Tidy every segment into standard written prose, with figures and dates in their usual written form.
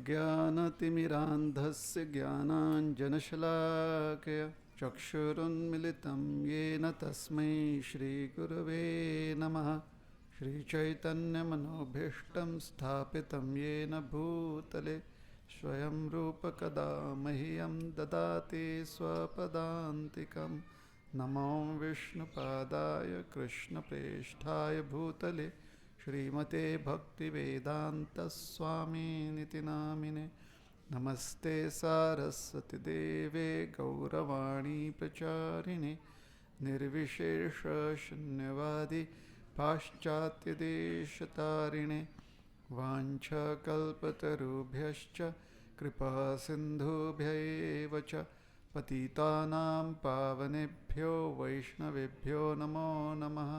अज्ञानतिमिरान्धस्य ज्ञानाञ्जनशलाकया चक्षुरुन्मिलितं येन तस्मै श्रीगुरवे नमः। श्रीचैतन्यमनोभीष्टं स्थापितं येन भूतले स्वयं रूपकदा मह्यं ददाति स्वपदान्तिकं। नमो विष्णुपादाय कृष्णप्रेष्ठाय भूतले श्रीमते भक्तिवेदान्तस्वामिनिति नामिने। नमस्ते सारस्वती देवे गौरवाणी प्रचारिणे निर्विशेषशून्यवादी पाश्चात्यदेशतारिणे। वाञ्छाकल्पतरुभ्यश्च कृपासिन्धुभ्यैव च पतितानां पावनेभ्यो वैष्णवेभ्यो नमो नमः।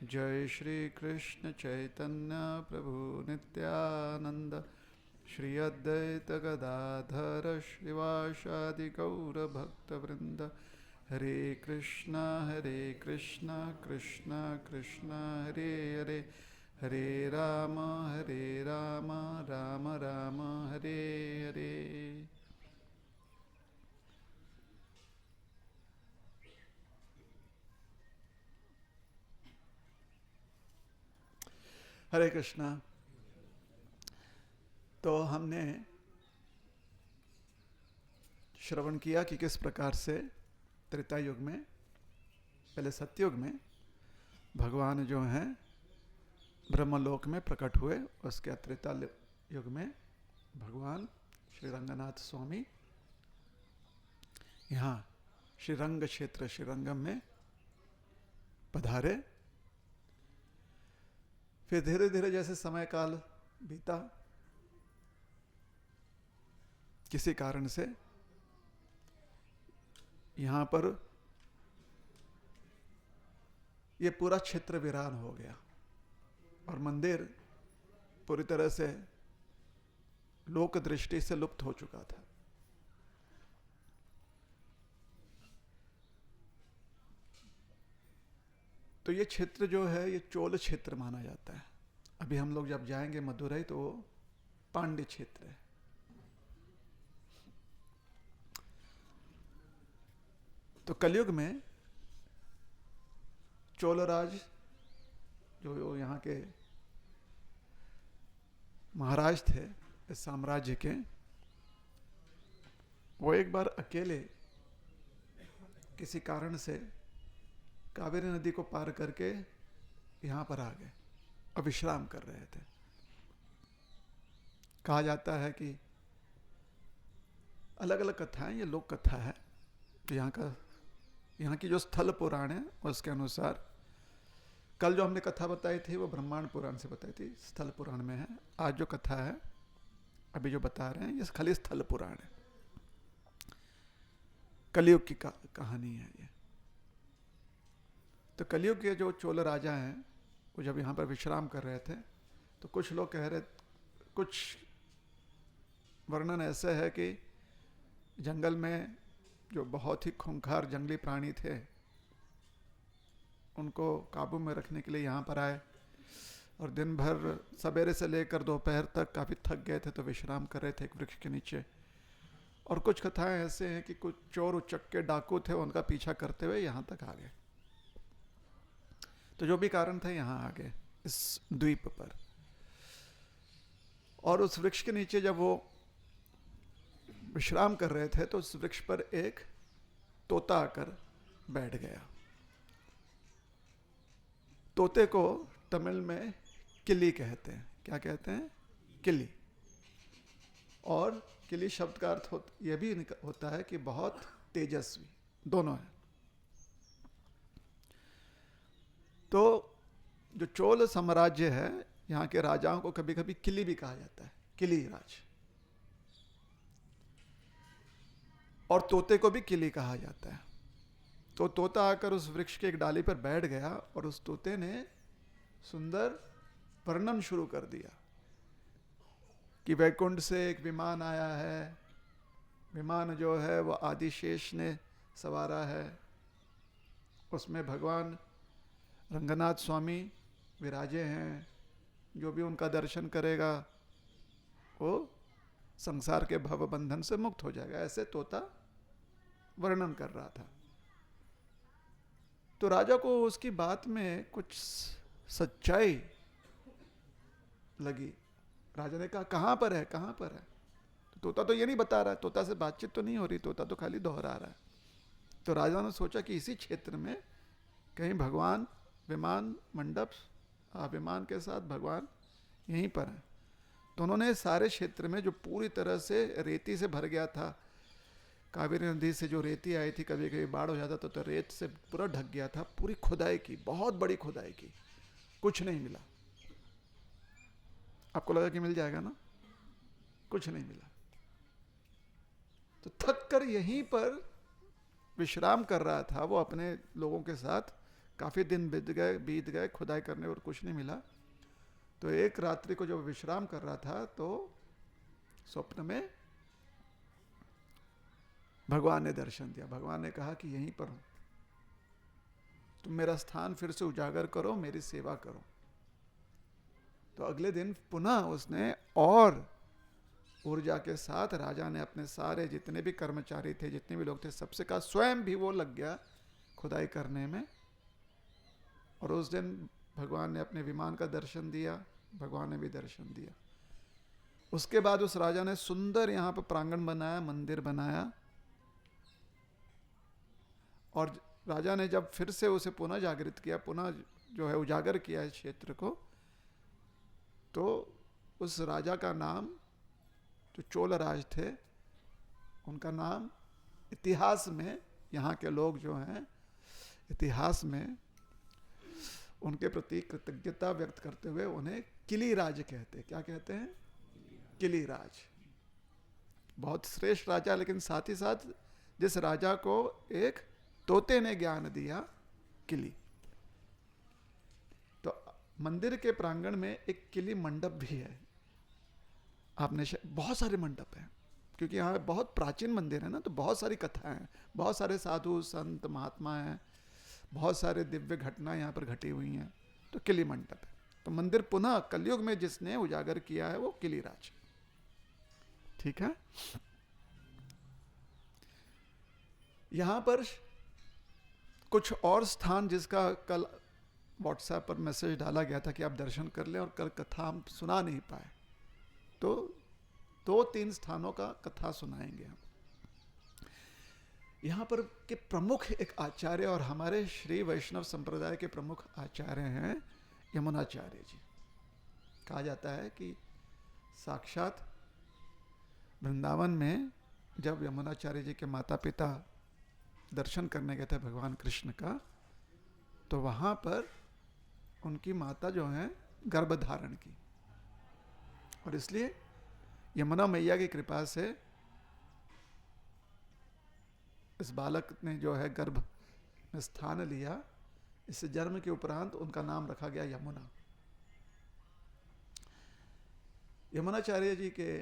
जय श्री कृष्ण चैतन्य प्रभु नित्यानंद श्री अद्वैत गदाधर श्रीवासादि गौर भक्तवृंद। हरे कृष्णा कृष्ण कृष्ण हरे हरे, हरे राम राम राम हरे हरे। हरे कृष्णा। तो हमने श्रवण किया कि किस प्रकार से त्रेता युग में, पहले सतयुग में भगवान जो हैं ब्रह्मलोक में प्रकट हुए, उसके त्रेता युग में भगवान श्री रंगनाथ स्वामी यहाँ श्रीरंग क्षेत्र श्रीरंगम में पधारे। फिर धीरे धीरे जैसे समय काल बीता, किसी कारण से यहाँ पर ये पूरा क्षेत्र वीरान हो गया और मंदिर पूरी तरह से लोक दृष्टि से लुप्त हो चुका था। तो ये क्षेत्र जो है ये चोल क्षेत्र माना जाता है। अभी हम लोग जब जाएंगे मदुरई तो वो पांड्य क्षेत्र है। तो कलयुग में चोलराज जो यहाँ के महाराज थे इस साम्राज्य के, वो एक बार अकेले किसी कारण से कावेरी नदी को पार करके यहाँ पर आ गए और विश्राम कर रहे थे। कहा जाता है कि अलग अलग कथाएं, ये लोक कथा है। तो यहाँ की जो स्थल पुराण है उसके अनुसार, कल जो हमने कथा बताई थी वो ब्रह्मांड पुराण से बताई थी, स्थल पुराण में है। आज जो कथा है अभी जो बता रहे हैं ये खाली स्थल पुराण है, कलयुग की कहानी है ये। तो कलयुग के जो चोल राजा हैं वो जब यहाँ पर विश्राम कर रहे थे तो कुछ लोग कह रहे, कुछ वर्णन ऐसे है कि जंगल में जो बहुत ही खूंखार जंगली प्राणी थे उनको काबू में रखने के लिए यहाँ पर आए और दिन भर सवेरे से लेकर दोपहर तक काफ़ी थक गए थे तो विश्राम कर रहे थे एक वृक्ष के नीचे। और कुछ कथाएं ऐसे हैं कि कुछ चोर उचक्के डाकू थे, उनका पीछा करते हुए यहाँ तक आ गए। तो जो भी कारण था यहाँ आ गए इस द्वीप पर। और उस वृक्ष के नीचे जब वो विश्राम कर रहे थे तो उस वृक्ष पर एक तोता आकर बैठ गया। तोते को तमिल में किली कहते हैं। क्या कहते हैं? किली। और किली शब्द का अर्थ यह भी होता है कि बहुत तेजस्वी, दोनों है। तो जो चोल साम्राज्य है, यहाँ के राजाओं को कभी कभी किली भी कहा जाता है, किली राज। और तोते को भी किली कहा जाता है। तो तोता आकर उस वृक्ष के एक डाली पर बैठ गया और उस तोते ने सुंदर वर्णन शुरू कर दिया कि वैकुंठ से एक विमान आया है, विमान जो है वो आदिशेष ने सवारा है, उसमें भगवान रंगनाथ स्वामी विराजे हैं, जो भी उनका दर्शन करेगा वो संसार के भव बंधन से मुक्त हो जाएगा, ऐसे तोता वर्णन कर रहा था। तो राजा को उसकी बात में कुछ सच्चाई लगी। राजा ने कहा कहां पर है, कहां पर है? तो तोता तो ये नहीं बता रहा है, तोता से बातचीत तो नहीं हो रही, तोता तो खाली दोहरा रहा है। तो राजा ने सोचा कि इसी क्षेत्र में कहीं भगवान विमान मंडप, विमान के साथ भगवान यहीं पर है। तो उन्होंने सारे क्षेत्र में जो पूरी तरह से रेती से भर गया था, कावेरी नदी से जो रेती आई थी, कभी कभी बाढ़ हो जाता तो रेत से पूरा ढक गया था, पूरी खुदाई की, बहुत बड़ी खुदाई की, कुछ नहीं मिला। आपको लगा कि मिल जाएगा ना, कुछ नहीं मिला। तो थक कर यहीं पर विश्राम कर रहा था वो अपने लोगों के साथ। काफी दिन बीत गए खुदाई करने और कुछ नहीं मिला। तो एक रात्रि को जब विश्राम कर रहा था तो स्वप्न में भगवान ने दर्शन दिया। भगवान ने कहा कि यहीं पर हूं, तुम मेरा स्थान फिर से उजागर करो, मेरी सेवा करो। तो अगले दिन पुनः उसने और ऊर्जा के साथ राजा ने अपने सारे जितने भी कर्मचारी थे, जितने भी लोग थे, सबसे कहा, स्वयं भी वो लग गया खुदाई करने में। और उस दिन भगवान ने अपने विमान का दर्शन दिया, भगवान ने भी दर्शन दिया। उसके बाद उस राजा ने सुंदर यहां पर प्रांगण बनाया, मंदिर बनाया। और राजा ने जब फिर से उसे पुनः जागृत किया, पुनः जो है उजागर किया इस क्षेत्र को, तो उस राजा का नाम, जो चोल राज थे, उनका नाम इतिहास में, यहाँ के लोग जो हैं इतिहास में उनके प्रति कृतज्ञता व्यक्त करते हुए उन्हें किलीराज कहते हैं। क्या कहते हैं? किलीराज। बहुत श्रेष्ठ राजा, लेकिन साथ ही साथ जिस राजा को एक तोते ने ज्ञान दिया, किली। तो मंदिर के प्रांगण में एक किली मंडप भी है। आपने बहुत सारे मंडप हैं, क्योंकि यहाँ बहुत प्राचीन मंदिर है ना, तो बहुत सारी कथाएं हैं, बहुत सारे साधु संत महात्मा हैं, बहुत सारे दिव्य घटनाएं यहाँ पर घटी हुई हैं। तो किली मंडप है। तो मंदिर पुनः कलयुग में जिसने उजागर किया है वो किलीराज। ठीक है। यहां पर कुछ और स्थान जिसका कल व्हाट्सएप पर मैसेज डाला गया था कि आप दर्शन कर लें, और कल कथा हम सुना नहीं पाए, तो 2-3 स्थानों का कथा सुनाएंगे हम। यहाँ पर के प्रमुख एक आचार्य और हमारे श्री वैष्णव संप्रदाय के प्रमुख आचार्य हैं यमुनाचार्य जी। कहा जाता है कि साक्षात वृंदावन में जब यमुनाचार्य जी के माता पिता दर्शन करने गए थे भगवान कृष्ण का, तो वहाँ पर उनकी माता जो है गर्भ धारण की, और इसलिए यमुना मैया की कृपा से इस बालक ने जो है गर्भ में स्थान लिया। इस जन्म के उपरांत उनका नाम रखा गया यमुना। यमुनाचार्य जी के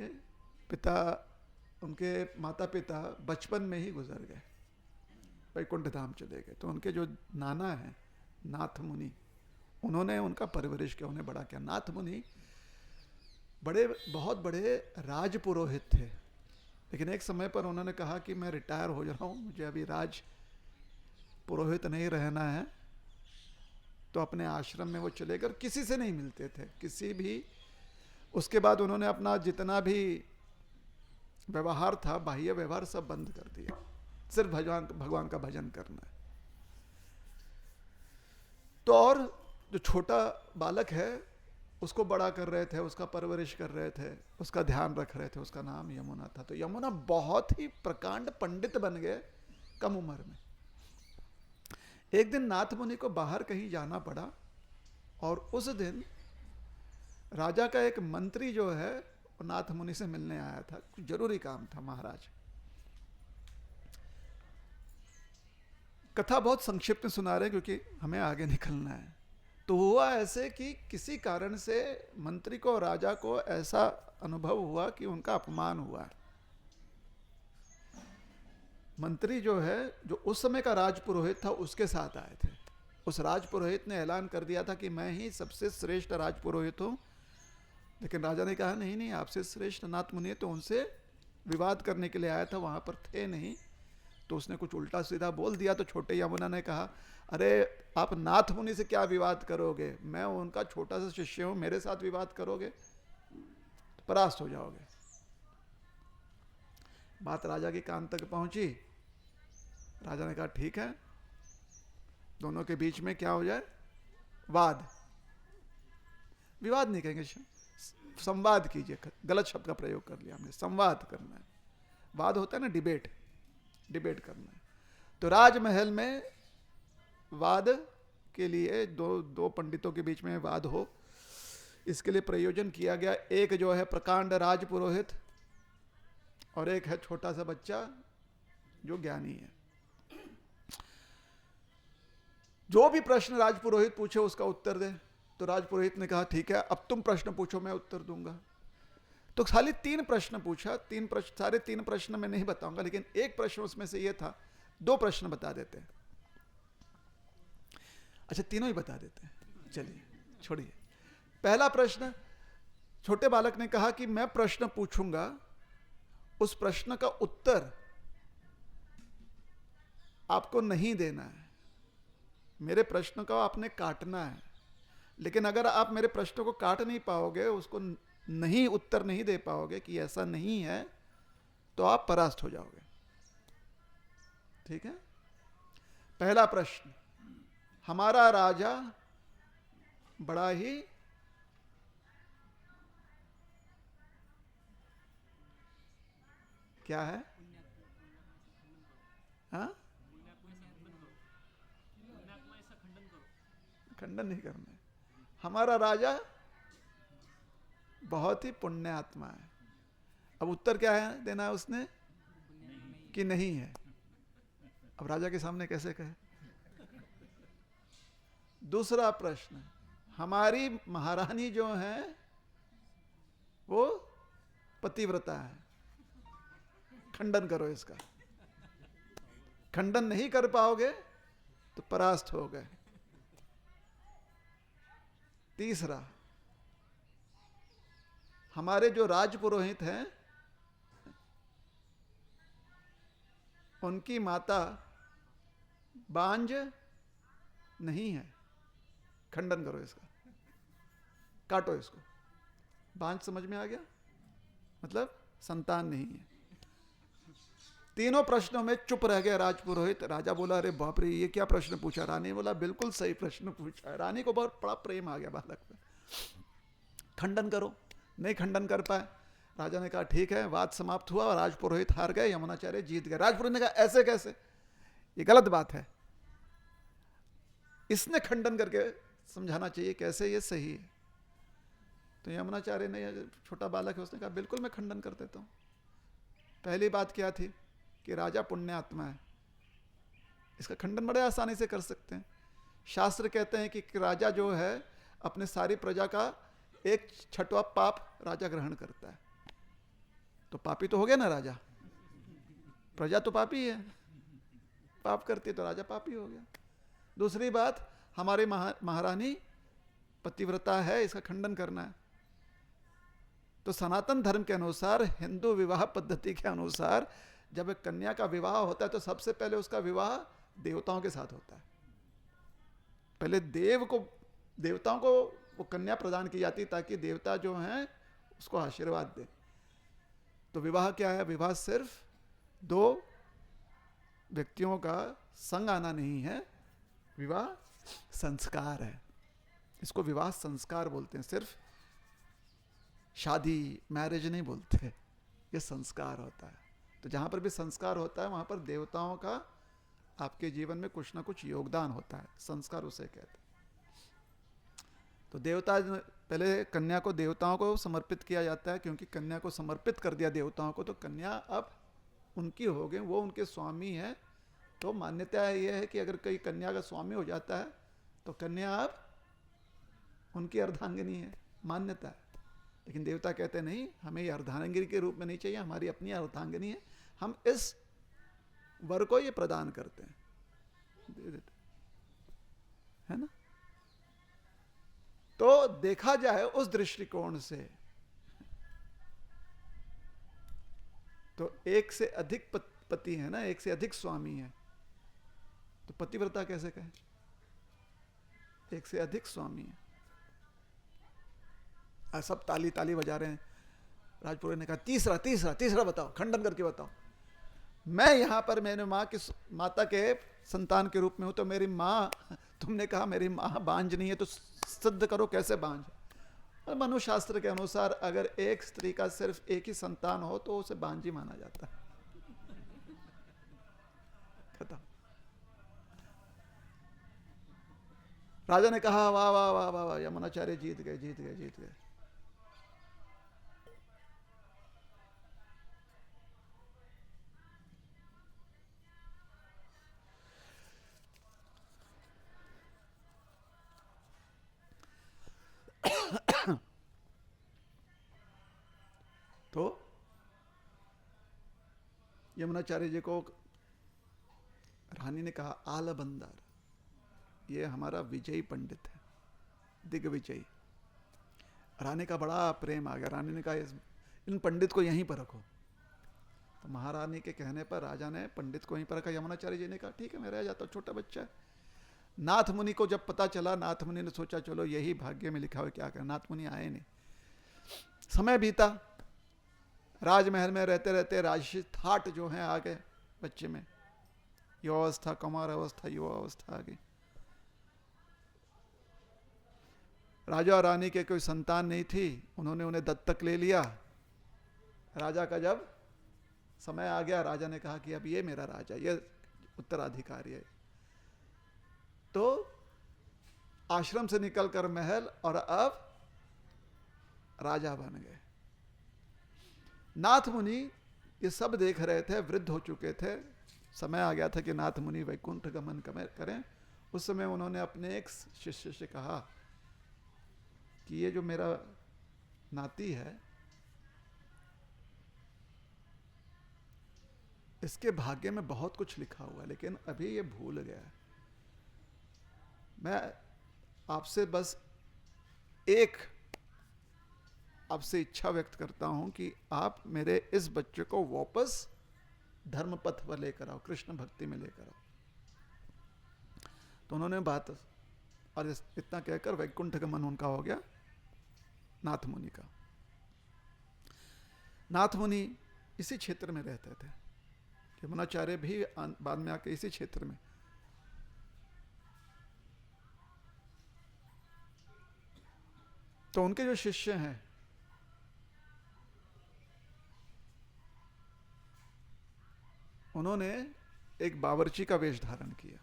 पिता, उनके माता पिता बचपन में ही गुजर गए, वैकुंठ धाम चले गए। तो उनके जो नाना हैं नाथ मुनि, उन्होंने उनका परवरिश किया, उन्हें बड़ा किया। नाथ मुनि बहुत बड़े राज पुरोहित थे, लेकिन एक समय पर उन्होंने कहा कि मैं रिटायर हो जा रहा हूँ, मुझे अभी राज पुरोहित नहीं रहना है। तो अपने आश्रम में वो चले गए, किसी से नहीं मिलते थे, किसी भी। उसके बाद उन्होंने अपना जितना भी व्यवहार था, बाह्य व्यवहार, सब बंद कर दिया, सिर्फ भगवान का भजन करना है। तो और जो छोटा बालक है उसको बड़ा कर रहे थे, उसका परवरिश कर रहे थे, उसका ध्यान रख रहे थे। उसका नाम यमुना था। तो यमुना बहुत ही प्रकांड पंडित बन गए कम उम्र में। एक दिन नाथ मुनि को बाहर कहीं जाना पड़ा, और उस दिन राजा का एक मंत्री जो है वो नाथ मुनि से मिलने आया था, कुछ जरूरी काम था महाराज। कथा बहुत संक्षिप्त में सुना रहे क्योंकि हमें आगे निकलना है। तो हुआ ऐसे कि किसी कारण से मंत्री को, राजा को ऐसा अनुभव हुआ कि उनका अपमान हुआ। मंत्री जो है, जो उस समय का राजपुरोहित था, उसके साथ आए थे। उस राजपुरोहित ने ऐलान कर दिया था कि मैं ही सबसे श्रेष्ठ राजपुरोहित हूं, लेकिन राजा ने कहा नहीं नहीं, आपसे श्रेष्ठ नाथ मुनि है, तो उनसे विवाद करने के लिए आया था, वहां पर थे नहीं। तो उसने कुछ उल्टा सीधा बोल दिया। तो छोटे यमुना ने कहा, अरे आप नाथ मुनि से क्या विवाद करोगे, मैं उनका छोटा सा शिष्य हूं, मेरे साथ विवाद करोगे तो परास्त हो जाओगे। बात राजा के कान तक पहुंची। राजा ने कहा ठीक है, दोनों के बीच में क्या हो जाए, वाद, विवाद नहीं कहेंगे, संवाद कीजिए, गलत शब्द का प्रयोग कर लिया हमने, संवाद करना है। वाद होता है ना, डिबेट, डिबेट करना है। तो राजमहल में वाद के लिए दो पंडितों के बीच में वाद हो, इसके लिए प्रयोजन किया गया। एक जो है प्रकांड राज पुरोहित और एक है छोटा सा बच्चा जो ज्ञानी है। जो भी प्रश्न राजपुरोहित पूछे उसका उत्तर दे। तो राजपुरोहित ने कहा ठीक है, अब तुम प्रश्न पूछो, मैं उत्तर दूंगा। तो खाली 3 प्रश्न पूछा, 3 प्रश्न, सारे 3 प्रश्न मैं नहीं बताऊंगा, लेकिन एक प्रश्न उसमें से ये था, 2 प्रश्न बता देते हैं। अच्छा, तीनों ही बता देते हैं, चलिए छोड़िए। पहला प्रश्न, छोटे बालक ने कहा कि मैं प्रश्न पूछूंगा, उस प्रश्न का उत्तर आपको नहीं देना है, मेरे प्रश्न को आपने काटना है। लेकिन अगर आप मेरे प्रश्न को काट नहीं पाओगे, उसको नहीं उत्तर नहीं दे पाओगे कि ऐसा नहीं है, तो आप परास्त हो जाओगे। ठीक है। पहला प्रश्न, हमारा राजा बड़ा ही क्या है, हाँ, खंडन नहीं करना है। हमारा राजा बहुत ही पुण्य आत्मा है। अब उत्तर क्या है देना है उसने, कि नहीं है। अब राजा के सामने कैसे कहे। दूसरा प्रश्न, हमारी महारानी जो है वो पतिव्रता है, खंडन करो इसका। खंडन नहीं कर पाओगे तो परास्त हो गए। तीसरा, हमारे जो राजपुरोहित हैं उनकी माता बांझ नहीं है, खंडन करो इसका, काटो इसको। बांझ समझ में आ गया, मतलब संतान नहीं है। तीनों प्रश्नों में चुप रह गया राजपुरोहित। राजा बोला, अरे बाप रे, ये क्या प्रश्न पूछा। रानी बोला, बिल्कुल सही प्रश्न पूछा। रानी को बहुत बड़ा प्रेम आ गया बालक पे। खंडन करो, नहीं खंडन कर पाए। राजा ने कहा ठीक है, वाद समाप्त हुआ और राजपुरोहित हार गए, यमुनाचार्य जीत गए। राजपुरोहित ने कहा ऐसे कैसे, ये गलत बात है, इसने खंडन करके समझाना चाहिए कैसे ये सही है। तो यमुनाचार्य ने, छोटा बालक है, उसने कहा बिल्कुल मैं खंडन कर देता हूं। पहली बात क्या थी कि राजा पुण्य आत्मा है, इसका खंडन बड़े आसानी से कर सकते हैं। शास्त्र कहते हैं कि राजा जो है अपने सारी प्रजा का 1/6 पाप राजा ग्रहण करता है। तो पापी तो हो गया ना राजा, प्रजा तो पापी है, पाप करती है तो राजा पापी हो गया। दूसरी बात, हमारी महारानी पतिव्रता है, इसका खंडन करना है। तो सनातन धर्म के अनुसार, हिंदू विवाह पद्धति के अनुसार, जब एक कन्या का विवाह होता है तो सबसे पहले उसका विवाह देवताओं के साथ होता है। पहले देवताओं को वो कन्या प्रदान की जाती ताकि देवता जो हैं उसको आशीर्वाद दे। तो विवाह क्या है, विवाह सिर्फ 2 व्यक्तियों का संग आना नहीं है, विवाह संस्कार है। इसको विवाह संस्कार बोलते हैं, सिर्फ शादी, मैरिज नहीं बोलते, ये संस्कार होता है। तो जहां पर भी संस्कार होता है वहां पर देवताओं का आपके जीवन में कुछ ना कुछ योगदान होता है, संस्कार उसे कहते हैं। तो देवता, पहले कन्या को देवताओं को समर्पित किया जाता है, क्योंकि कन्या को समर्पित कर दिया देवताओं को तो कन्या अब उनकी हो गई, वो उनके स्वामी है। तो मान्यता यह है कि अगर कोई कन्या का स्वामी हो जाता है तो कन्या अब उनकी अर्धांगिनी है, मान्यता है। लेकिन देवता कहते नहीं, हमें ये अर्धांगिनी के रूप में नहीं चाहिए, हमारी अपनी अर्धांगिनी है, हम इस वर को ये प्रदान करते हैं, दे देते है ना। तो देखा जाए उस दृष्टिकोण से तो एक से अधिक पति है ना, एक से अधिक स्वामी है, तो पतिव्रता कैसे कहें? एक से अधिक स्वामी है। सब ताली ताली बजा रहे हैं। राजपुरोहित ने कहा तीसरा तीसरा तीसरा बताओ, खंडन करके बताओ। मैं यहां पर मेरे माँ की माता के संतान के रूप में हूं, तो मेरी माँ, तुमने कहा मेरी माँ बांझ नहीं है, तो सिद्ध करो कैसे बांझ। मनुशास्त्र के अनुसार अगर एक स्त्री का सिर्फ एक ही संतान हो तो उसे बांझ ही माना जाता है। खत्म। राजा ने कहा वाह वाह वाह वाह वाह, यमुनाचार्य जीत गए जीत गए जीत गए। तो यमुनाचार्य जी को रानी ने कहा आल बंदर, ये हमारा विजयी पंडित है, दिग्विजयी। रानी का बड़ा प्रेम आ गया। रानी ने कहा इन पंडित को यहीं पर रखो। तो महारानी के कहने पर राजा ने पंडित को यहीं पर रखा। यमुनाचार्य जी ने कहा ठीक है मैं रह जाता हूँ, छोटा बच्चा है। नाथ मुनि को जब पता चला, नाथ मुनि ने सोचा चलो यही भाग्य में लिखा हुआ, क्या करें। नाथ मुनि आए नहीं। समय बीता, राजमहल में रहते रहते राजसी ठाट जो है आ गए बच्चे में। युवावस्था, कुमार अवस्था, युवा अवस्था आ गई। राजा और रानी के कोई संतान नहीं थी, उन्होंने उन्हें दत्तक ले लिया। राजा का जब समय आ गया, राजा ने कहा कि अब ये मेरा राजा, ये उत्तराधिकारी है। तो आश्रम से निकलकर महल, और अब राजा बन गए। नाथ मुनि ये सब देख रहे थे, वृद्ध हो चुके थे। समय आ गया था कि नाथ मुनि वैकुंठ गमन करें। उस समय उन्होंने अपने एक शिष्य से कहा कि ये जो मेरा नाती है, इसके भाग्य में बहुत कुछ लिखा हुआ है, लेकिन अभी ये भूल गया है। मैं आपसे बस एक आपसे इच्छा व्यक्त करता हूं कि आप मेरे इस बच्चे को वापस धर्म पथ पर लेकर आओ, कृष्ण भक्ति में लेकर आओ। तो उन्होंने बात, और इतना कहकर वैकुंठ गमन उनका हो गया, नाथ मुनि का। नाथ मुनि इसी क्षेत्र में रहते थे। यमुनाचार्य भी बाद में आके इसी क्षेत्र में। तो उनके जो शिष्य हैं, उन्होंने एक बावर्ची का वेश धारण किया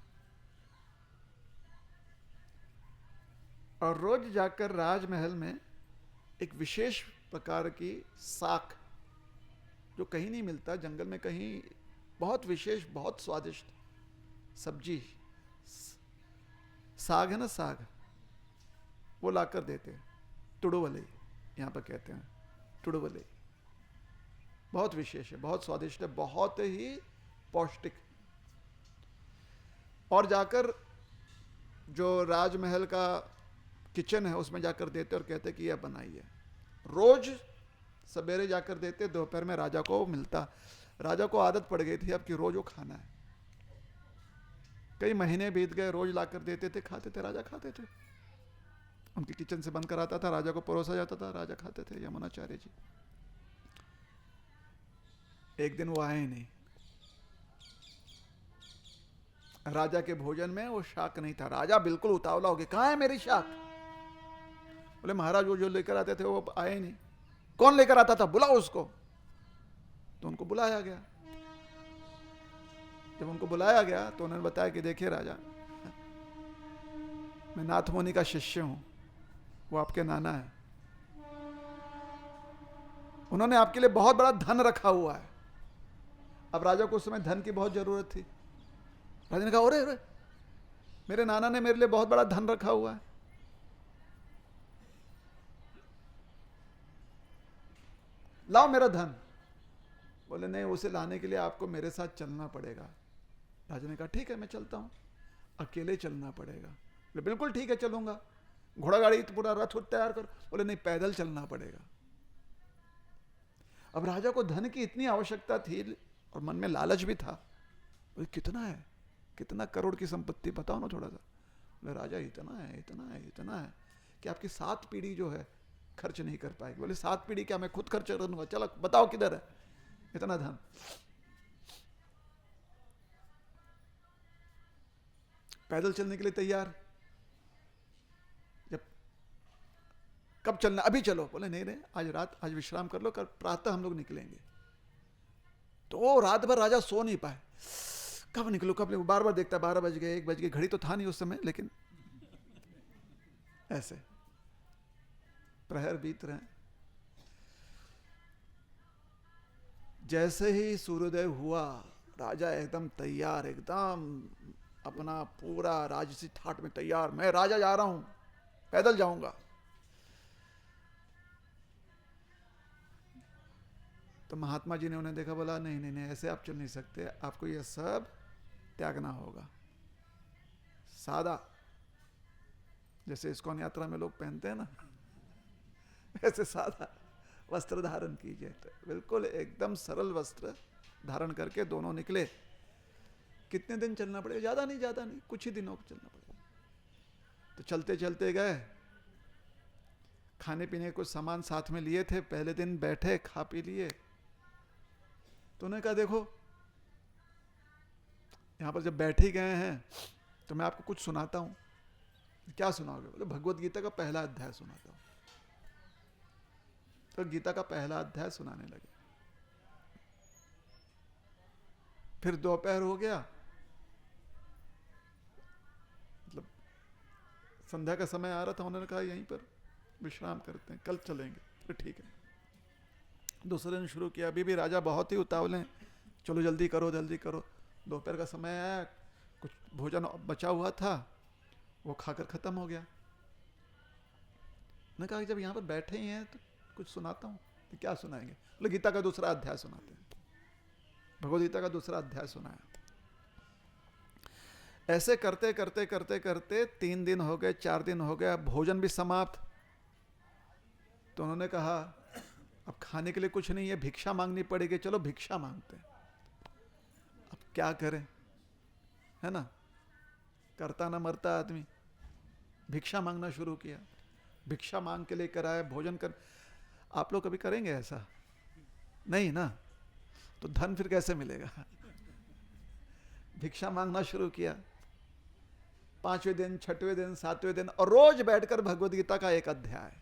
और रोज जाकर राजमहल में एक विशेष प्रकार की साख, जो कहीं नहीं मिलता, जंगल में कहीं, बहुत विशेष, बहुत स्वादिष्ट सब्जी, साग है ना, साग, वो लाकर देते। तुड़ुवले यहाँ पर कहते हैं, तुड़ुवले बहुत विशेष है, बहुत स्वादिष्ट है, बहुत ही पौष्टिक। और जाकर जो राजमहल का किचन है उसमें जाकर देते और कहते कि यह बनाइए। रोज सवेरे जाकर देते, दोपहर में राजा को मिलता। राजा को आदत पड़ गई थी अब कि रोज वो खाना है। कई महीने बीत गए, रोज लाकर देते थे, खाते थे, राजा खाते थे। उनके किचन से बनकर आता था, राजा को परोसा जाता था, राजा खाते थे। यमुनाचार्य जी एक दिन वो आए नहीं। राजा के भोजन में वो शाक नहीं था। राजा बिल्कुल उतावला हो गया, कहां है मेरी शाक? बोले महाराज वो जो लेकर आते थे वो आए नहीं। कौन लेकर आता था? बुलाओ उसको। तो उनको बुलाया गया। जब उनको बुलाया गया तो उन्होंने बताया कि देखिए राजा, मैं नाथ मुनि का शिष्य हूं, वो आपके नाना है, उन्होंने आपके लिए बहुत बड़ा धन रखा हुआ है। अब राजा को उस समय धन की बहुत जरूरत थी। राजा ने कहा अरे अरे, मेरे नाना ने मेरे लिए बहुत बड़ा धन रखा हुआ है, लाओ मेरा धन। बोले नहीं, उसे लाने के लिए आपको मेरे साथ चलना पड़ेगा। राजा ने कहा ठीक है मैं चलता हूं, अकेले चलना पड़ेगा। बोले बिल्कुल ठीक है चलूंगा, घोड़ा गाड़ी तो पूरा रथ तैयार कर। बोले नहीं, पैदल चलना पड़ेगा। अब राजा को धन की इतनी आवश्यकता थी और मन में लालच भी था। बोले कितना है, कितना करोड़ की संपत्ति बताओ ना थोड़ा सा। बोले राजा इतना है, इतना है, इतना है कि आपकी 7 पीढ़ी जो है खर्च नहीं कर पाएगी। बोले 7 पीढ़ी क्या मैं खुद खर्च कर दूंगा, चलो बताओ किधर है इतना धन। पैदल चलने के लिए तैयार। जब कब चलना, अभी चलो। बोले नहीं नहीं, आज रात, आज विश्राम कर लो, कल प्रातः हम लोग निकलेंगे। तो रात भर राजा सो नहीं पाए, कब निकलो कब निकलो, बार बार देखता, 12 बज गए, 1 बज गए, घड़ी तो था नहीं उस समय, लेकिन ऐसे प्रहर बीत रहे हैं। जैसे ही सूर्योदय हुआ, राजा एकदम तैयार, एकदम अपना पूरा राजसी ठाट में तैयार, मैं राजा जा रहा हूं, पैदल जाऊंगा। तो महात्मा जी ने उन्हें देखा, बोला नहीं नहीं नहीं, ऐसे आप चल नहीं सकते, आपको यह सब त्यागना होगा। सादा, जैसे इस्कॉन यात्रा में लोग पहनते हैं ना, ऐसे सादा वस्त्र धारण कीजिए। तो बिल्कुल एकदम सरल वस्त्र धारण करके दोनों निकले। कितने दिन चलना पड़ेगा, ज्यादा नहीं, ज्यादा नहीं, कुछ ही दिनों को चलना पड़ेगा। तो चलते चलते गए, खाने पीने के कुछ सामान साथ में लिए थे, पहले दिन बैठे, खा पी लिए। तो उन्होंने कहा देखो, यहां पर जब बैठ ही गए हैं तो मैं आपको कुछ सुनाता हूं। क्या सुनाओगे? बोले भगवत गीता का पहला अध्याय सुनाता हूं। तो गीता का पहला अध्याय सुनाने लगे। फिर दोपहर हो गया, मतलब संध्या का समय आ रहा था। उन्होंने कहा यहीं पर विश्राम करते हैं, कल चलेंगे। तो ठीक है। दूसरे दिन शुरू किया, अभी भी राजा बहुत ही उतावले हैं, चलो जल्दी करो जल्दी करो। दोपहर का समय आया, कुछ भोजन बचा हुआ था, वो खाकर खत्म हो गया। मैंने कहा जब यहाँ पर बैठे ही हैं तो कुछ सुनाता हूँ। तो क्या सुनाएंगे? बोले गीता का दूसरा अध्याय सुनाते हैं। भगवद गीता का दूसरा अध्याय सुनाया। ऐसे करते करते करते करते 3 दिन हो गए, 4 दिन हो गए, भोजन भी समाप्त। तो उन्होंने कहा अब खाने के लिए कुछ नहीं है, भिक्षा मांगनी पड़ेगी, चलो भिक्षा मांगते हैं। अब क्या करें, है ना, करता ना मरता आदमी। भिक्षा मांगना शुरू किया, भिक्षा मांग के लेकर आए, भोजन कर। आप लोग कभी करेंगे ऐसा? नहीं ना, तो धन फिर कैसे मिलेगा? भिक्षा मांगना शुरू किया, 5वें दिन, 6वें दिन, 7वें दिन, और रोज बैठकर भगवद गीता का एक अध्याय।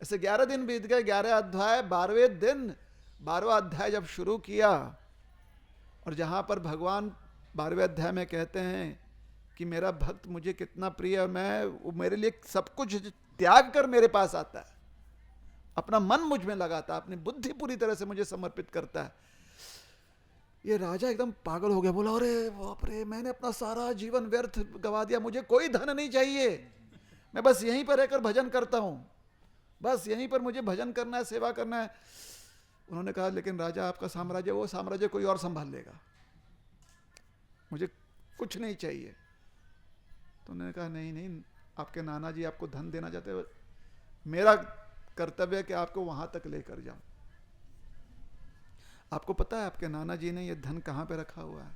ऐसे 11 दिन बीत गए, 11 अध्याय। 12वें दिन 12वां अध्याय जब शुरू किया, और जहां पर भगवान 12वें अध्याय में कहते हैं कि मेरा भक्त मुझे कितना प्रिय है, मैं, वो मेरे लिए सब कुछ त्याग कर मेरे पास आता है, अपना मन मुझ में लगाता है, अपनी बुद्धि पूरी तरह से मुझे समर्पित करता है। ये राजा एकदम पागल हो गया, बोला अरे बाप रे, मैंने अपना सारा जीवन व्यर्थ गवा दिया, मुझे कोई धन नहीं चाहिए, मैं बस यहीं पर रहकर भजन करता हूं, बस यहीं पर मुझे भजन करना है, सेवा करना है। उन्होंने कहा लेकिन राजा आपका साम्राज्य, वो साम्राज्य कोई और संभाल लेगा, मुझे कुछ नहीं चाहिए। तो उन्होंने कहा नहीं नहीं, आपके नाना जी आपको धन देना चाहते हो, मेरा कर्तव्य है कि आपको वहां तक लेकर जाऊं। आपको पता है आपके नाना जी ने यह धन कहां पे रखा हुआ है?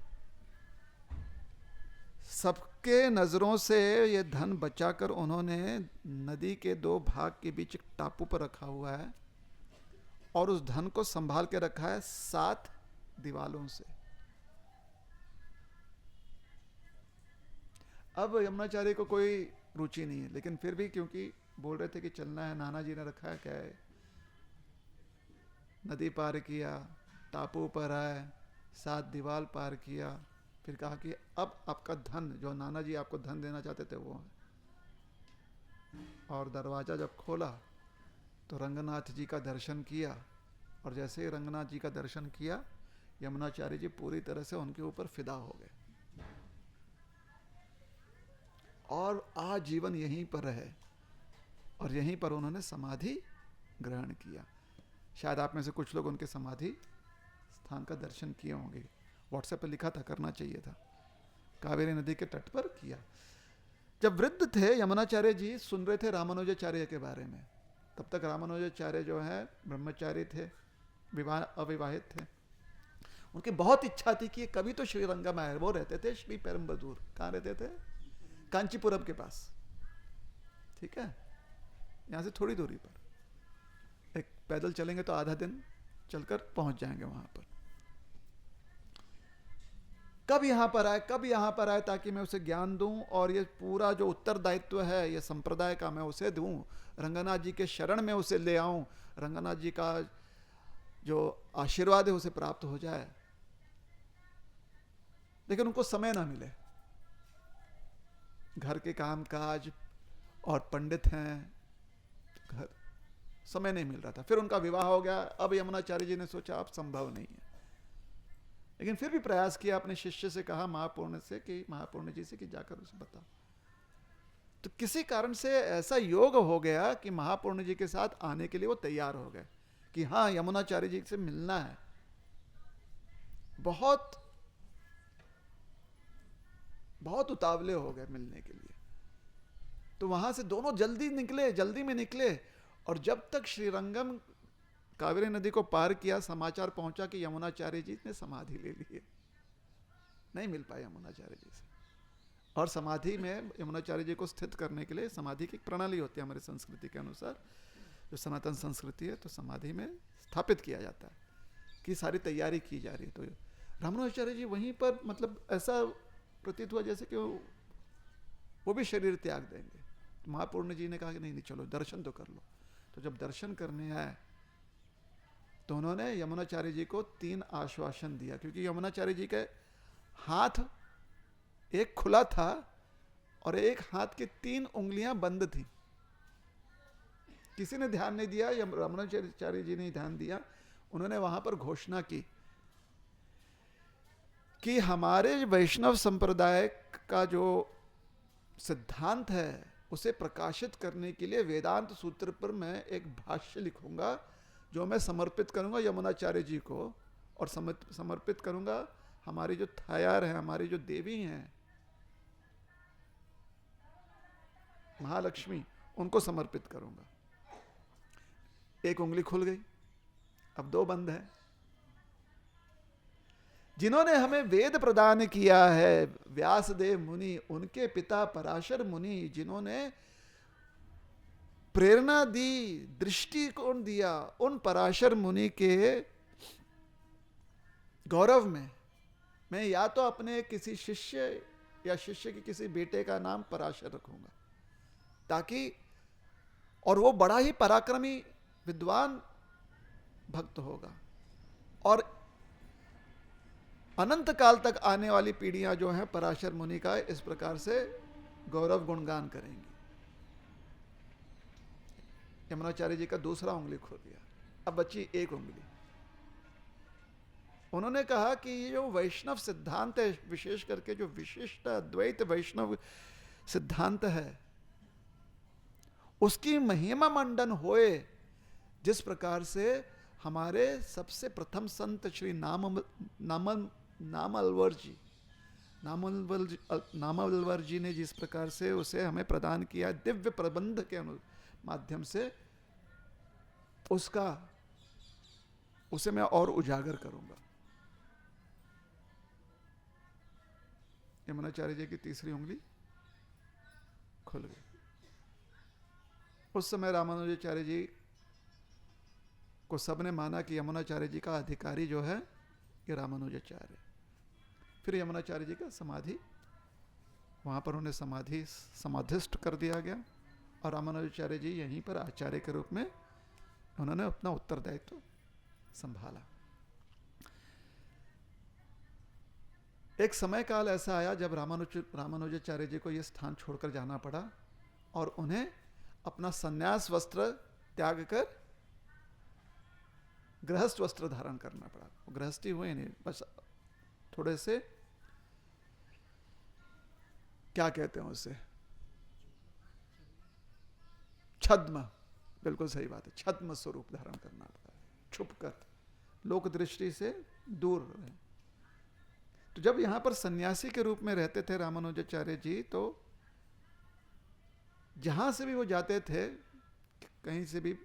सबके नजरों से यह धन बचाकर उन्होंने नदी के 2 भाग के बीच एक टापू पर रखा हुआ है, और उस धन को संभाल के रखा है 7 दीवालों से। अब यमुनाचार्य को कोई रुचि नहीं है, लेकिन फिर भी क्योंकि बोल रहे थे कि चलना है, नाना जी ने रखा है, क्या है, नदी पार किया, टापू पर आए, 7 दीवार पार किया, फिर कहा कि अब आपका धन, जो नाना जी आपको धन देना चाहते थे, वो है। और दरवाजा जब खोला तो रंगनाथ जी का दर्शन किया, और जैसे ही रंगनाथ जी का दर्शन किया, यमुनाचार्य जी पूरी तरह से उनके ऊपर फिदा हो गए, और आजीवन यहीं पर रहे, और यहीं पर उन्होंने समाधि ग्रहण किया। शायद आप में से कुछ लोग उनके समाधि स्थान का दर्शन किए होंगे। व्हाट्सएप पर लिखा था, करना चाहिए था। कावेरी नदी के तट पर किया। जब वृद्ध थे यमुनाचार्य जी, सुन रहे थे रामानुजाचार्य के बारे में। तब तक रामानुजाचार्य जो है ब्रह्मचारी थे, अविवाहित थे। उनकी बहुत इच्छा थी कि कभी तो श्रीरंगम आए। वो रहते थे श्री पेरम्बदूर। कहाँ रहते थे? कांचीपुरम के पास, ठीक है, यहाँ से थोड़ी दूरी पर। एक पैदल चलेंगे तो आधा दिन चलकर पहुंच जाएंगे वहां पर। कब यहाँ पर आए, कब यहाँ पर आए, ताकि मैं उसे ज्ञान दूं और ये पूरा जो उत्तरदायित्व है ये संप्रदाय का मैं उसे दूं, रंगनाथ जी के शरण में उसे ले आऊं, रंगनाथ जी का जो आशीर्वाद है उसे प्राप्त हो जाए। लेकिन उनको समय ना मिले, घर के काम काज और पंडित हैं, घर समय नहीं मिल रहा था। फिर उनका विवाह हो गया। अब यमुनाचार्य जी ने सोचा अब संभव नहीं है, लेकिन फिर भी प्रयास किया। अपने शिष्य से कहा, महापूर्ण जी से कि जाकर उसे बताओ। तो किसी कारण से ऐसा योग हो गया कि महापूर्ण जी के साथ आने के लिए वो तैयार हो गए कि हाँ यमुनाचार्य जी से मिलना है। बहुत बहुत उतावले हो गए मिलने के लिए। तो वहां से दोनों जल्दी में निकले। और जब तक श्रीरंगम कावेरी नदी को पार किया, समाचार पहुंचा कि यमुनाचार्य जी ने समाधि ले ली है। नहीं मिल पाए यमुनाचार्य जी से। और समाधि में यमुनाचार्य जी को स्थित करने के लिए समाधि की एक प्रणाली होती है हमारी संस्कृति के अनुसार, जो सनातन संस्कृति है। तो समाधि में स्थापित किया जाता है कि सारी तैयारी की जा रही है। तो रामानुजाचार्य जी वहीं पर, मतलब ऐसा प्रतीत हुआ जैसे कि वो भी शरीर त्याग देंगे। तो महापूर्ण जी ने कहा कि नहीं चलो दर्शन तो कर लो। तो जब दर्शन करने आए तो उन्होंने यमुनाचार्य जी को 3 आश्वासन दिया, क्योंकि यमुनाचार्य जी के हाथ एक खुला था और एक हाथ की 3 उंगलियां बंद थी। किसी ने ध्यान नहीं दिया, यमुनाचार्य जी ने ध्यान दिया। उन्होंने वहां पर घोषणा की कि हमारे वैष्णव संप्रदाय का जो सिद्धांत है उसे प्रकाशित करने के लिए वेदांत सूत्र पर मैं एक भाष्य लिखूंगा, जो मैं समर्पित करूंगा यमुनाचार्य जी को, और समर्पित करूंगा हमारी जो थायार है, हमारी जो देवी हैं महालक्ष्मी, उनको समर्पित करूंगा। एक उंगली खुल गई, अब 2 बंद है। जिन्होंने हमें वेद प्रदान किया है, व्यासदेव मुनि, उनके पिता पराशर मुनि, जिन्होंने प्रेरणा दी, दृष्टिकोण दिया, उन पराशर मुनि के गौरव में मैं या तो अपने किसी शिष्य या शिष्य के किसी बेटे का नाम पराशर रखूंगा, ताकि, और वो बड़ा ही पराक्रमी विद्वान भक्त होगा, और अनंत काल तक आने वाली पीढ़ियां जो हैं पराशर मुनि का इस प्रकार से गौरव गुणगान करेंगी। यमुनाचार्य जी का दूसरा उंगली खो दिया, अब बची एक उंगली। उन्होंने कहा कि ये जो वैष्णव सिद्धांत है, विशेष करके जो विशिष्ट अद्वैत वैष्णव सिद्धांत है, उसकी महिमा मंडन होए, जिस प्रकार से हमारे सबसे प्रथम संत श्री नामलवर जी ने जिस प्रकार से उसे हमें प्रदान किया दिव्य प्रबंध के माध्यम से, उसे मैं और उजागर करूंगा। यमुनाचार्य जी की तीसरी उंगली खुल गई। उस समय रामानुजाचार्य जी को सबने माना कि यमुनाचार्य जी का अधिकारी जो है ये रामानुजाचार्य। फिर यमुनाचार्य जी का समाधि, वहां पर उन्हें समाधिस्थ कर दिया गया, और रामानुजाचार्य जी यहीं पर आचार्य के रूप में उन्होंने अपना उत्तरदायित्व संभाला। एक समय काल ऐसा आया जब रामानुजाचार्य जी को यह स्थान छोड़कर जाना पड़ा, और उन्हें अपना संन्यास वस्त्र त्याग कर गृहस्थ वस्त्र धारण करना पड़ा। वो गृहस्थी हुए नहीं, बस थोड़े से, क्या कहते हैं उसे, छद्म, बिल्कुल सही बात है, छद्म स्वरूप धारण करना पड़ा, छुपकर, लोक दृष्टि से दूर रहे। तो जब यहां पर सन्यासी के रूप में रहते थे रामानुजाचार्य जी, तो जहां से भी वो जाते थे, कहीं से भी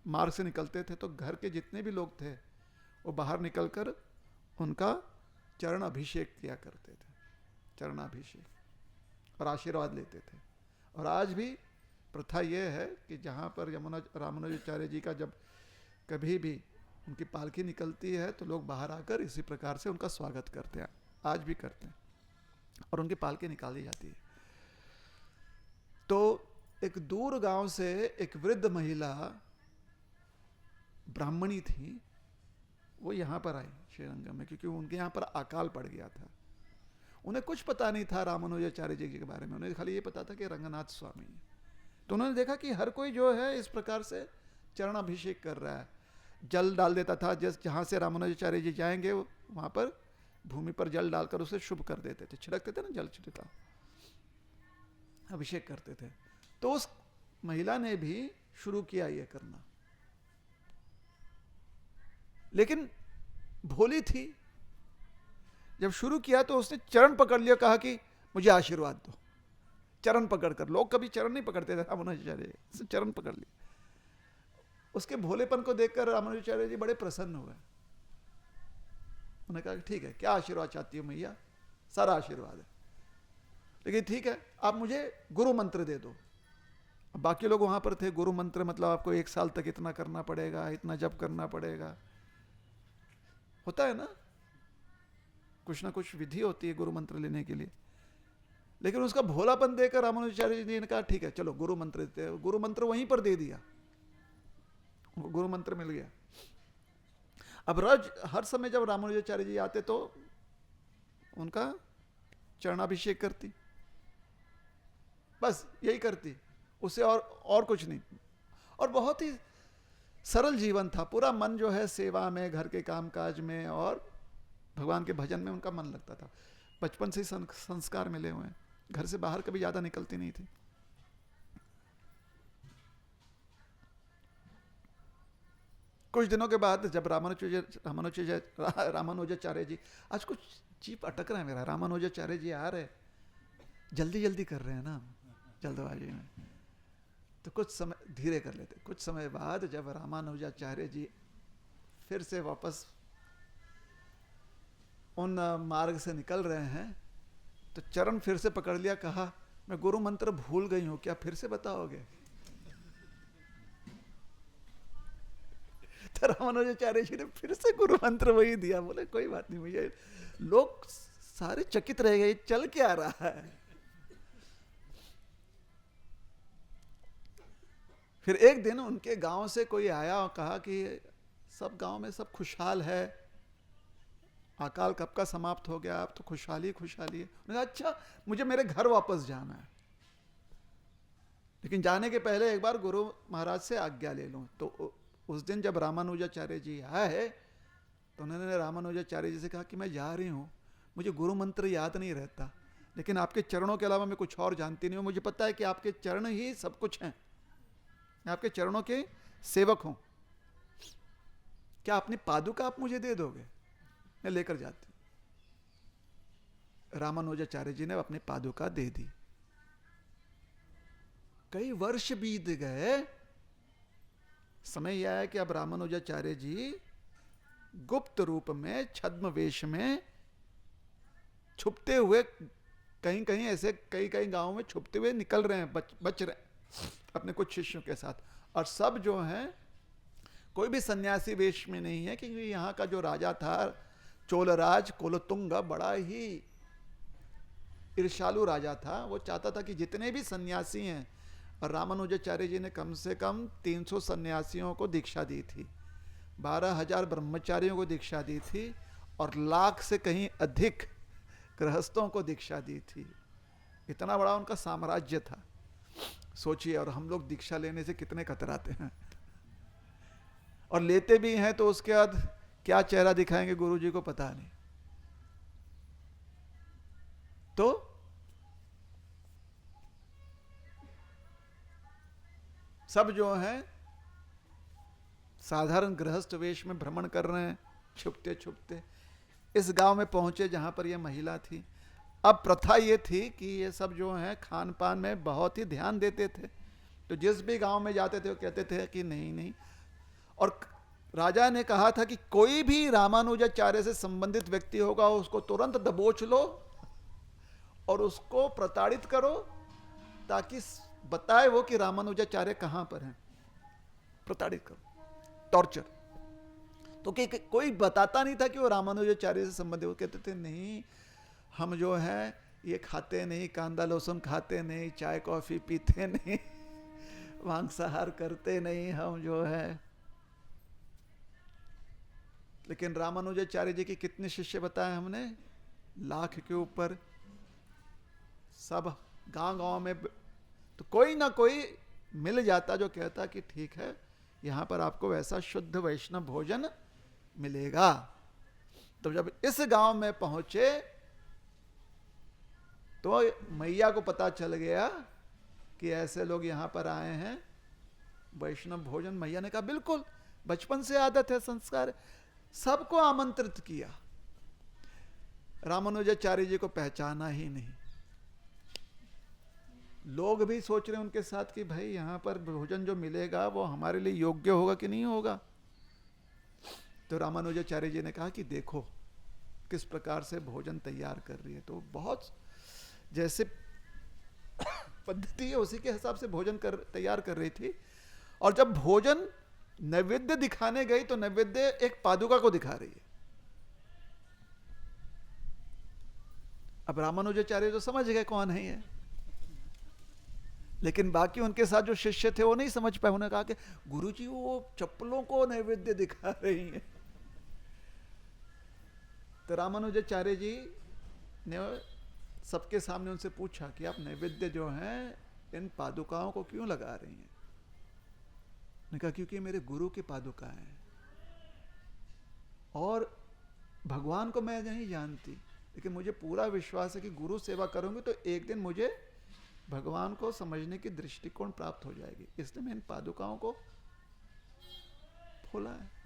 मार्ग से निकलते थे तो घर के जितने भी लोग थे वो बाहर निकलकर उनका चरण अभिषेक किया करते थे, चरणाभिषेक, और आशीर्वाद लेते थे। और आज भी प्रथा ये है कि जहाँ पर रामानुजाचार्य जी का जब कभी भी उनकी पालकी निकलती है तो लोग बाहर आकर इसी प्रकार से उनका स्वागत करते हैं, आज भी करते हैं, और उनकी पालकी निकाली जाती है। तो एक दूर गांव से एक वृद्ध महिला ब्राह्मणी थी, वो यहाँ पर आई श्रीरंगम में, क्योंकि उनके यहाँ पर अकाल पड़ गया था। उन्हें कुछ पता नहीं था रामानुजाचार्य जी के बारे में, उन्हें खाली ये पता था कि रंगनाथ स्वामी है। तो उन्होंने देखा कि हर कोई जो है इस प्रकार से चरण अभिषेक कर रहा है, जल डाल देता था, जहाँ से रामानुजाचार्य जी जाएंगे वहाँ पर भूमि पर जल डालकर उसे शुभ कर देते थे, छिड़कते थे ना, जल छिड़का, अभिषेक करते थे। तो उस महिला ने भी शुरू किया ये करना, लेकिन भोली थी। जब शुरू किया तो उसने चरण पकड़ लिया, कहा कि मुझे आशीर्वाद दो, चरण पकड़कर। लोग कभी चरण नहीं पकड़ते थे, रामानुजाचार्य जी चरण पकड़ लिए। उसके भोलेपन को देखकर रामानुजाचार्य जी बड़े प्रसन्न हुए। उन्होंने कहा कि ठीक है, क्या आशीर्वाद चाहती हो मैया, सारा आशीर्वाद है, लेकिन ठीक है आप मुझे गुरु मंत्र दे दो। बाकी लोग वहां पर थे, गुरु मंत्र मतलब आपको 1 साल तक इतना करना पड़ेगा, इतना जप करना पड़ेगा, होता है ना, कुछ ना कुछ विधि होती है गुरु मंत्र लेने के लिए। लेकिन उसका भोलापन देकर रामानुजाचार्य जी ने कहा ठीक है चलो गुरु मंत्र देते हैं। गुरु मंत्र वहीं पर दे दिया, उनको गुरु मंत्र मिल गया। अब रोज हर समय जब रामानुजाचार्य जी आते तो उनका चरणाभिषेक करती, बस यही करती, उसे और कुछ नहीं। और बहुत ही सरल जीवन था, पूरा मन जो है सेवा में, घर के कामकाज में और भगवान के भजन में उनका मन लगता था। बचपन से ही संस्कार मिले हुए हैं, घर से बाहर कभी ज्यादा निकलती नहीं थी। कुछ दिनों के बाद जब रामानुजाचार्य जी, आज कुछ जीप अटक रहा है मेरा, रामानुजाचार्य जी आ रहे, जल्दी जल्दी कर रहे हैं ना, जल्दबाजी में, तो कुछ समय धीरे कर लेते। कुछ समय बाद जब रामानुजाचार्य जी फिर से वापस उन मार्ग से निकल रहे हैं तो चरण फिर से पकड़ लिया, कहा मैं गुरु मंत्र भूल गई हूं, क्या फिर से बताओगे? तो रामानुजाचार्य जी ने फिर से गुरु मंत्र वही दिया। बोले कोई बात नहीं भैया, लोग सारे चकित रह गए, चल के आ रहा है। फिर एक दिन उनके गांव से कोई आया और कहा कि सब गांव में सब खुशहाल है, अकाल कब का समाप्त हो गया, अब तो खुशहाली खुशहाली है। उन्होंने कहा अच्छा मुझे मेरे घर वापस जाना है, लेकिन जाने के पहले एक बार गुरु महाराज से आज्ञा ले लूं। तो उस दिन जब रामानुजाचार्य जी आए तो उन्होंने रामानुजाचार्य जी से कहा कि मैं जा रही हूं, मुझे गुरु मंत्र याद नहीं रहता, लेकिन आपके चरणों के अलावा मैं कुछ और जानती नहीं हूं, मुझे पता है कि आपके चरण ही सब कुछ हैं, मैं आपके चरणों के सेवक हूं, क्या अपनी पादुका आप मुझे दे दोगे? मैं लेकर जाती हूं। रामानुजाचार्य जी ने अपनी पादुका दे दी। कई वर्ष बीत गए, समय यह आया कि अब रामानुजाचार्य जी गुप्त रूप में, छद्म वेश में छुपते हुए कहीं कहीं ऐसे कई गांवों में छुपते हुए निकल रहे हैं, बच रहे हैं अपने कुछ शिष्यों के साथ। और सब जो हैं कोई भी सन्यासी वेश में नहीं है, क्योंकि यहाँ का जो राजा था चोलराज कुलोत्तुंग, बड़ा ही ईर्ष्यालु राजा था। वो चाहता था कि जितने भी सन्यासी हैं, और रामानुजाचार्य जी ने कम से कम 300 सन्यासियों को दीक्षा दी थी, 12,000 ब्रह्मचारियों को दीक्षा दी थी, और लाख से कहीं अधिक गृहस्थों को दीक्षा दी थी। इतना बड़ा उनका साम्राज्य था, सोचिए। और हम लोग दीक्षा लेने से कितने कतराते हैं, और लेते भी हैं तो उसके बाद क्या चेहरा दिखाएंगे गुरु जी को पता नहीं। तो सब जो हैं साधारण गृहस्थ वेश में भ्रमण कर रहे हैं, छुपते छुपते इस गांव में पहुंचे जहां पर यह महिला थी। अब प्रथा ये थी कि ये सब जो हैं खान पान में बहुत ही ध्यान देते थे, तो जिस भी गांव में जाते थे वो कहते थे कि नहीं नहीं, और राजा ने कहा था कि कोई भी रामानुजाचार्य से संबंधित व्यक्ति होगा उसको तुरंत दबोच लो और उसको प्रताड़ित करो, ताकि बताए वो कि रामानुजाचार्य कहां पर हैं। प्रताड़ित करो, टॉर्चर। तो कोई बताता नहीं था कि वो रामानुजाचार्य से संबंधित। वो कहते थे नहीं, हम जो है ये खाते नहीं, कांदा लहसुन खाते नहीं, चाय कॉफी पीते नहीं, मांसाहार करते नहीं, हम जो है। लेकिन रामानुजाचार्य जी के कितने शिष्य बताए हमने? लाख के ऊपर। सब गांव में तो कोई ना कोई मिल जाता जो कहता कि ठीक है, यहां पर आपको वैसा शुद्ध वैष्णव भोजन मिलेगा। तो जब इस गांव में पहुंचे तो मैया को पता चल गया कि ऐसे लोग यहां पर आए हैं, वैष्णव भोजन। मैया ने कहा बिल्कुल, बचपन से आदत है, संस्कार। सबको आमंत्रित किया। रामानुजाचार्य जी को पहचाना ही नहीं। लोग भी सोच रहे हैं उनके साथ कि भाई यहां पर भोजन जो मिलेगा वो हमारे लिए योग्य होगा कि नहीं होगा। तो रामानुजाचार्य जी ने कहा कि देखो किस प्रकार से भोजन तैयार कर रही है। तो बहुत जैसे पद्धति है उसी के हिसाब से भोजन तैयार कर रही थी। और जब भोजन नैवेद्य दिखाने गई तो नैवेद्य एक पादुका को दिखा रही है। अब रामानुजाचार्य तो समझ गए कौन है ये, लेकिन बाकी उनके साथ जो शिष्य थे वो नहीं समझ पाए। उन्होंने कहा कि गुरुजी वो चप्पलों को नैवेद्य दिखा रही हैं। तो रामानुजाचार्य जी ने सबके सामने उनसे पूछा कि आप नैवेद्य जो है इन पादुकाओं को क्यों लगा रही हैं? उन्होंने कहा क्योंकि मेरे गुरु की पादुका है और भगवान को मैं नहीं जानती, लेकिन मुझे पूरा विश्वास है कि गुरु सेवा करूंगी तो एक दिन मुझे भगवान को समझने की दृष्टिकोण प्राप्त हो जाएगी, इसलिए मैं इन पादुकाओं को खोला है।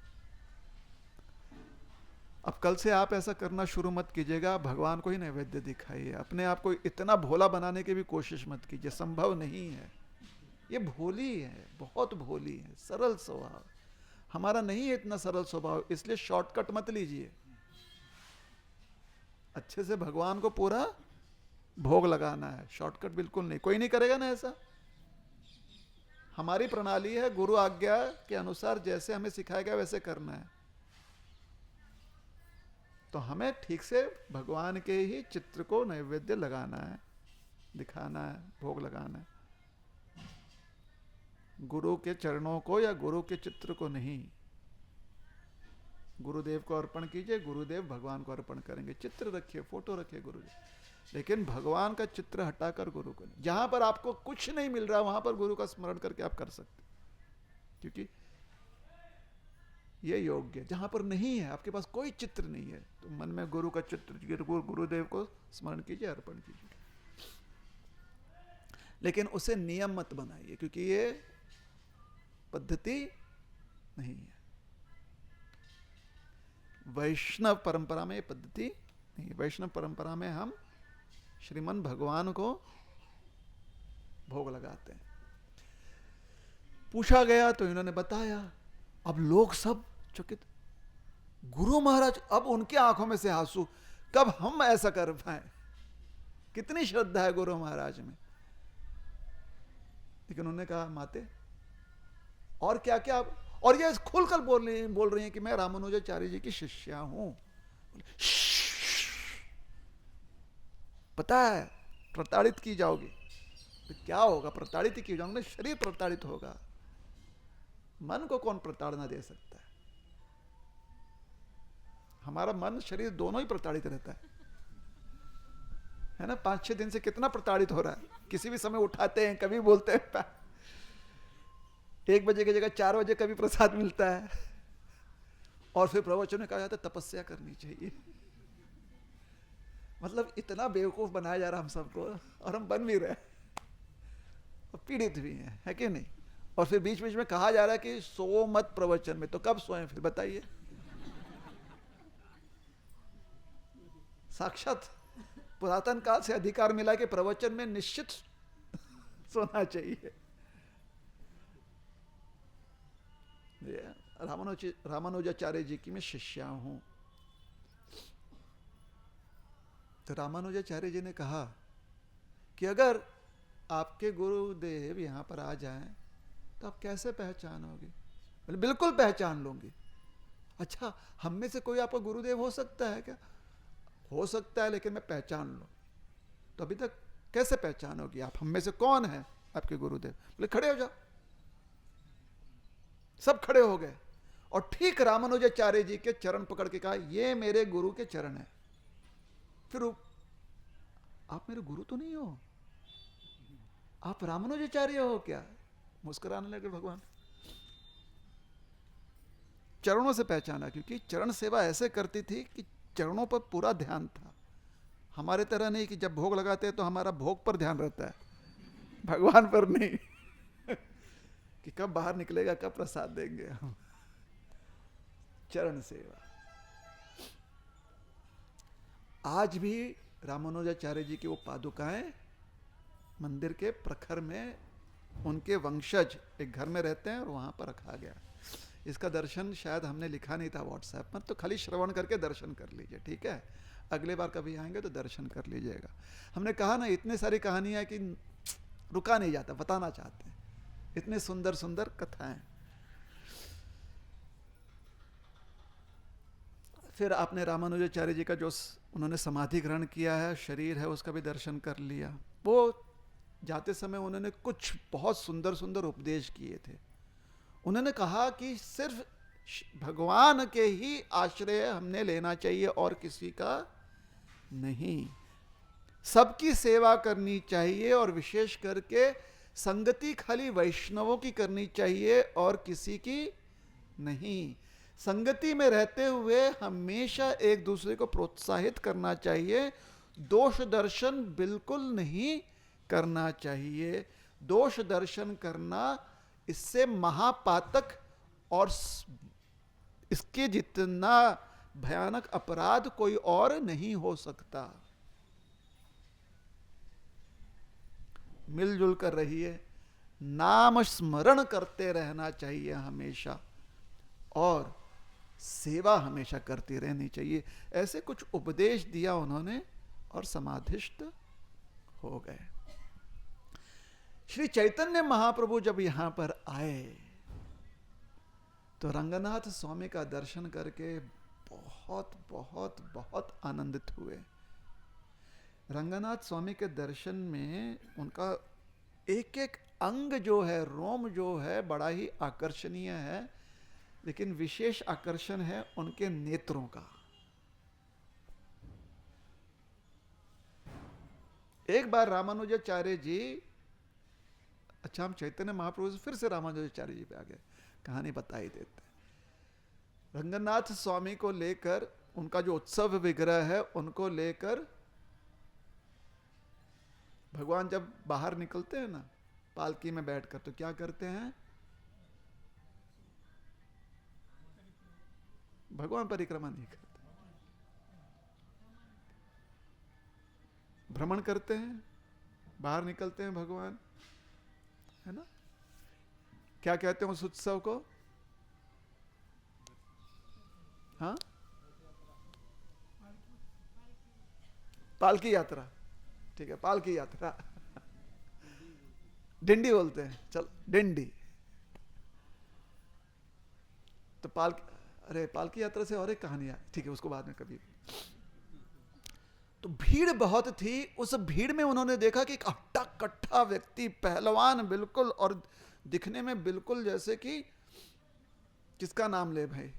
अब कल से आप ऐसा करना शुरू मत कीजिएगा, भगवान को ही नैवेद्य दिखाइए। अपने आप को इतना भोला बनाने की भी कोशिश मत कीजिए, संभव नहीं है। ये भोली है, बहुत भोली है, सरल स्वभाव। हमारा नहीं है इतना सरल स्वभाव, इसलिए शॉर्टकट मत लीजिए। अच्छे से भगवान को पूरा भोग लगाना है, शॉर्टकट बिल्कुल नहीं। कोई नहीं करेगा ना ऐसा। हमारी प्रणाली है गुरु आज्ञा के अनुसार जैसे हमें सिखाया गया वैसे करना है। तो हमें ठीक से भगवान के ही चित्र को नैवेद्य लगाना है, दिखाना है, भोग लगाना है। गुरु के चरणों को या गुरु के चित्र को नहीं। गुरुदेव को अर्पण कीजिए, गुरुदेव भगवान को अर्पण करेंगे। चित्र रखिए, फोटो रखिए गुरुदेव, लेकिन भगवान का चित्र हटाकर गुरु को नहीं। जहां पर आपको कुछ नहीं मिल रहा वहां पर गुरु का स्मरण करके आप कर सकते, क्योंकि ये योग्य। जहां पर नहीं है, आपके पास कोई चित्र नहीं है, तो मन में गुरु का चित्र, गुरुदेव को स्मरण कीजिए, अर्पण कीजिए। लेकिन उसे नियम मत बनाइए, क्योंकि ये पद्धति नहीं है। वैष्णव परंपरा में ये पद्धति नहीं है। वैष्णव परंपरा में हम श्रीमन भगवान को भोग लगाते हैं। पूछा गया तो इन्होंने बताया। अब लोग सब चकित, गुरु महाराज, अब उनकी आंखों में से आंसू, कब हम ऐसा कर पाए। कितनी श्रद्धा है गुरु महाराज में। लेकिन उन्होंने कहा माते और क्या क्या, और ये खुलकर बोल रही हैं कि मैं रामानुजाचार्य जी की शिष्या हूं। पता है प्रताड़ित की जाओगी तो क्या होगा? प्रताड़ित ही की जाओगे, शरीर प्रताड़ित होगा, मन को कौन प्रताड़ना दे सकता है? हमारा मन शरीर दोनों ही प्रताड़ित रहता है ना। 5-6 दिन से कितना प्रताड़ित हो रहा है। किसी भी समय उठाते हैं, कभी बोलते हैं 1 बजे की जगह 4 बजे कभी प्रसाद मिलता है। और फिर प्रवचन में कहा जाता है तपस्या करनी चाहिए। मतलब इतना बेवकूफ बनाया जा रहा हम सबको, और हम बन भी रहे और पीड़ित भी हैं, है कि नहीं? और फिर बीच बीच में कहा जा रहा है कि सो मत प्रवचन में, तो कब सोएं फिर बताइए? साक्षात पुरातन काल से अधिकार मिला कि प्रवचन में निश्चित सोना चाहिए। रामानुजाचार्य जी की मैं शिष्या हूं। तो रामानुजाचार्य जी ने कहा कि अगर आपके गुरुदेव यहां पर आ जाएं तो आप कैसे पहचानोगे? बोले बिल्कुल पहचान लूंगी। अच्छा, हम में से कोई आपका गुरुदेव हो सकता है क्या? हो सकता है, लेकिन मैं पहचान लूं। तो अभी तक कैसे पहचानोगी आप? हम में से कौन है आपके गुरुदेव? बोले खड़े हो जाओ। सब खड़े हो गए और ठीक रामानुजाचार्य जी के चरण पकड़ के कहा, ये मेरे गुरु के चरण है। फिर आप मेरे गुरु तो नहीं हो, आप रामानुजाचार्य हो क्या? मुस्कुराने लगे भगवान। चरणों से पहचाना, क्योंकि चरण सेवा ऐसे करती थी कि चरणों पर पूरा ध्यान था। हमारे तरह नहीं कि जब भोग लगाते हैं तो हमारा भोग पर ध्यान रहता है, भगवान पर नहीं कि कब बाहर निकलेगा, कब प्रसाद देंगे हम। चरण सेवा। आज भी रामानुजाचार्य जी की वो पादुकाएं मंदिर के प्रखर में उनके वंशज एक घर में रहते हैं और वहां पर रखा गया। इसका दर्शन शायद हमने लिखा नहीं था व्हाट्सएप पर, तो खाली श्रवण करके दर्शन कर लीजिए, ठीक है? अगले बार कभी आएंगे तो दर्शन कर लीजिएगा। हमने कहा ना, इतनी सारी कहानियां कि रुका नहीं जाता, बताना चाहते हैं, इतने सुंदर सुंदर कथाएं। फिर आपने रामानुजाचार्य जी का जो उन्होंने समाधि ग्रहण किया है, शरीर है, उसका भी दर्शन कर लिया। वो जाते समय उन्होंने कुछ बहुत सुंदर सुंदर उपदेश किए थे। उन्होंने कहा कि सिर्फ भगवान के ही आश्रय हमने लेना चाहिए और किसी का नहीं। सबकी सेवा करनी चाहिए और विशेष करके संगति खाली वैष्णवों की करनी चाहिए और किसी की नहीं। संगति में रहते हुए हमेशा एक दूसरे को प्रोत्साहित करना चाहिए। दोष दर्शन बिल्कुल नहीं करना चाहिए। दोष दर्शन करना इससे महापातक और इसके जितना भयानक अपराध कोई और नहीं हो सकता। मिलजुल कर रहिए, नाम स्मरण करते रहना चाहिए हमेशा और सेवा हमेशा करती रहनी चाहिए। ऐसे कुछ उपदेश दिया उन्होंने और समाधिष्ट हो गए। श्री चैतन्य महाप्रभु जब यहां पर आए तो रंगनाथ स्वामी का दर्शन करके बहुत बहुत बहुत आनंदित हुए। रंगनाथ स्वामी के दर्शन में उनका एक एक अंग जो है, रोम जो है, बड़ा ही आकर्षणीय है। लेकिन विशेष आकर्षण है उनके नेत्रों का। एक बार रामानुजाचार्य जी, अच्छा हम चैतन्य महाप्रभु से फिर से रामानुजाचार्य जी पे आ गए, कहानी बता ही देते हैं। रंगनाथ स्वामी को लेकर, उनका जो उत्सव विग्रह है उनको लेकर भगवान जब बाहर निकलते हैं ना पालकी में बैठकर, तो क्या करते हैं? भगवान परिक्रमा नहीं करते, भ्रमण करते हैं, बाहर निकलते हैं भगवान, है ना? क्या कहते हैं उस उत्सव को? हाँ, पालकी यात्रा। ठीक है, पालकी यात्रा डिंडी बोलते हैं, चल डिंडी। तो अरे पालकी यात्रा से और एक कहानी है, ठीक है, उसको बाद में कभी। तो भीड़ बहुत थी। उस भीड़ में उन्होंने देखा कि एक हट्टा कट्ठा व्यक्ति, पहलवान बिल्कुल, और दिखने में बिल्कुल जैसे कि, किसका नाम ले भाई?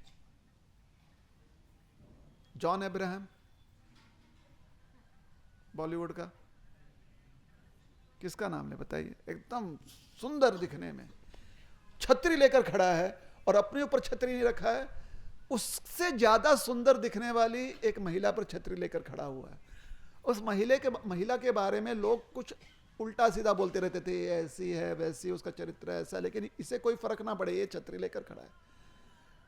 जॉन अब्राहम, बॉलीवुड का, किसका नाम ले बताइए? एकदम सुंदर दिखने में, छतरी लेकर खड़ा है और अपने ऊपर छतरी नहीं रखा है, उससे ज्यादा सुंदर दिखने वाली एक महिला पर छतरी लेकर खड़ा हुआ है। उस महिला के बारे में लोग कुछ उल्टा सीधा बोलते रहते थे, ऐसी है वैसी, उसका चरित्र ऐसा, लेकिन इसे कोई फर्क ना पड़े, ये छतरी लेकर खड़ा है।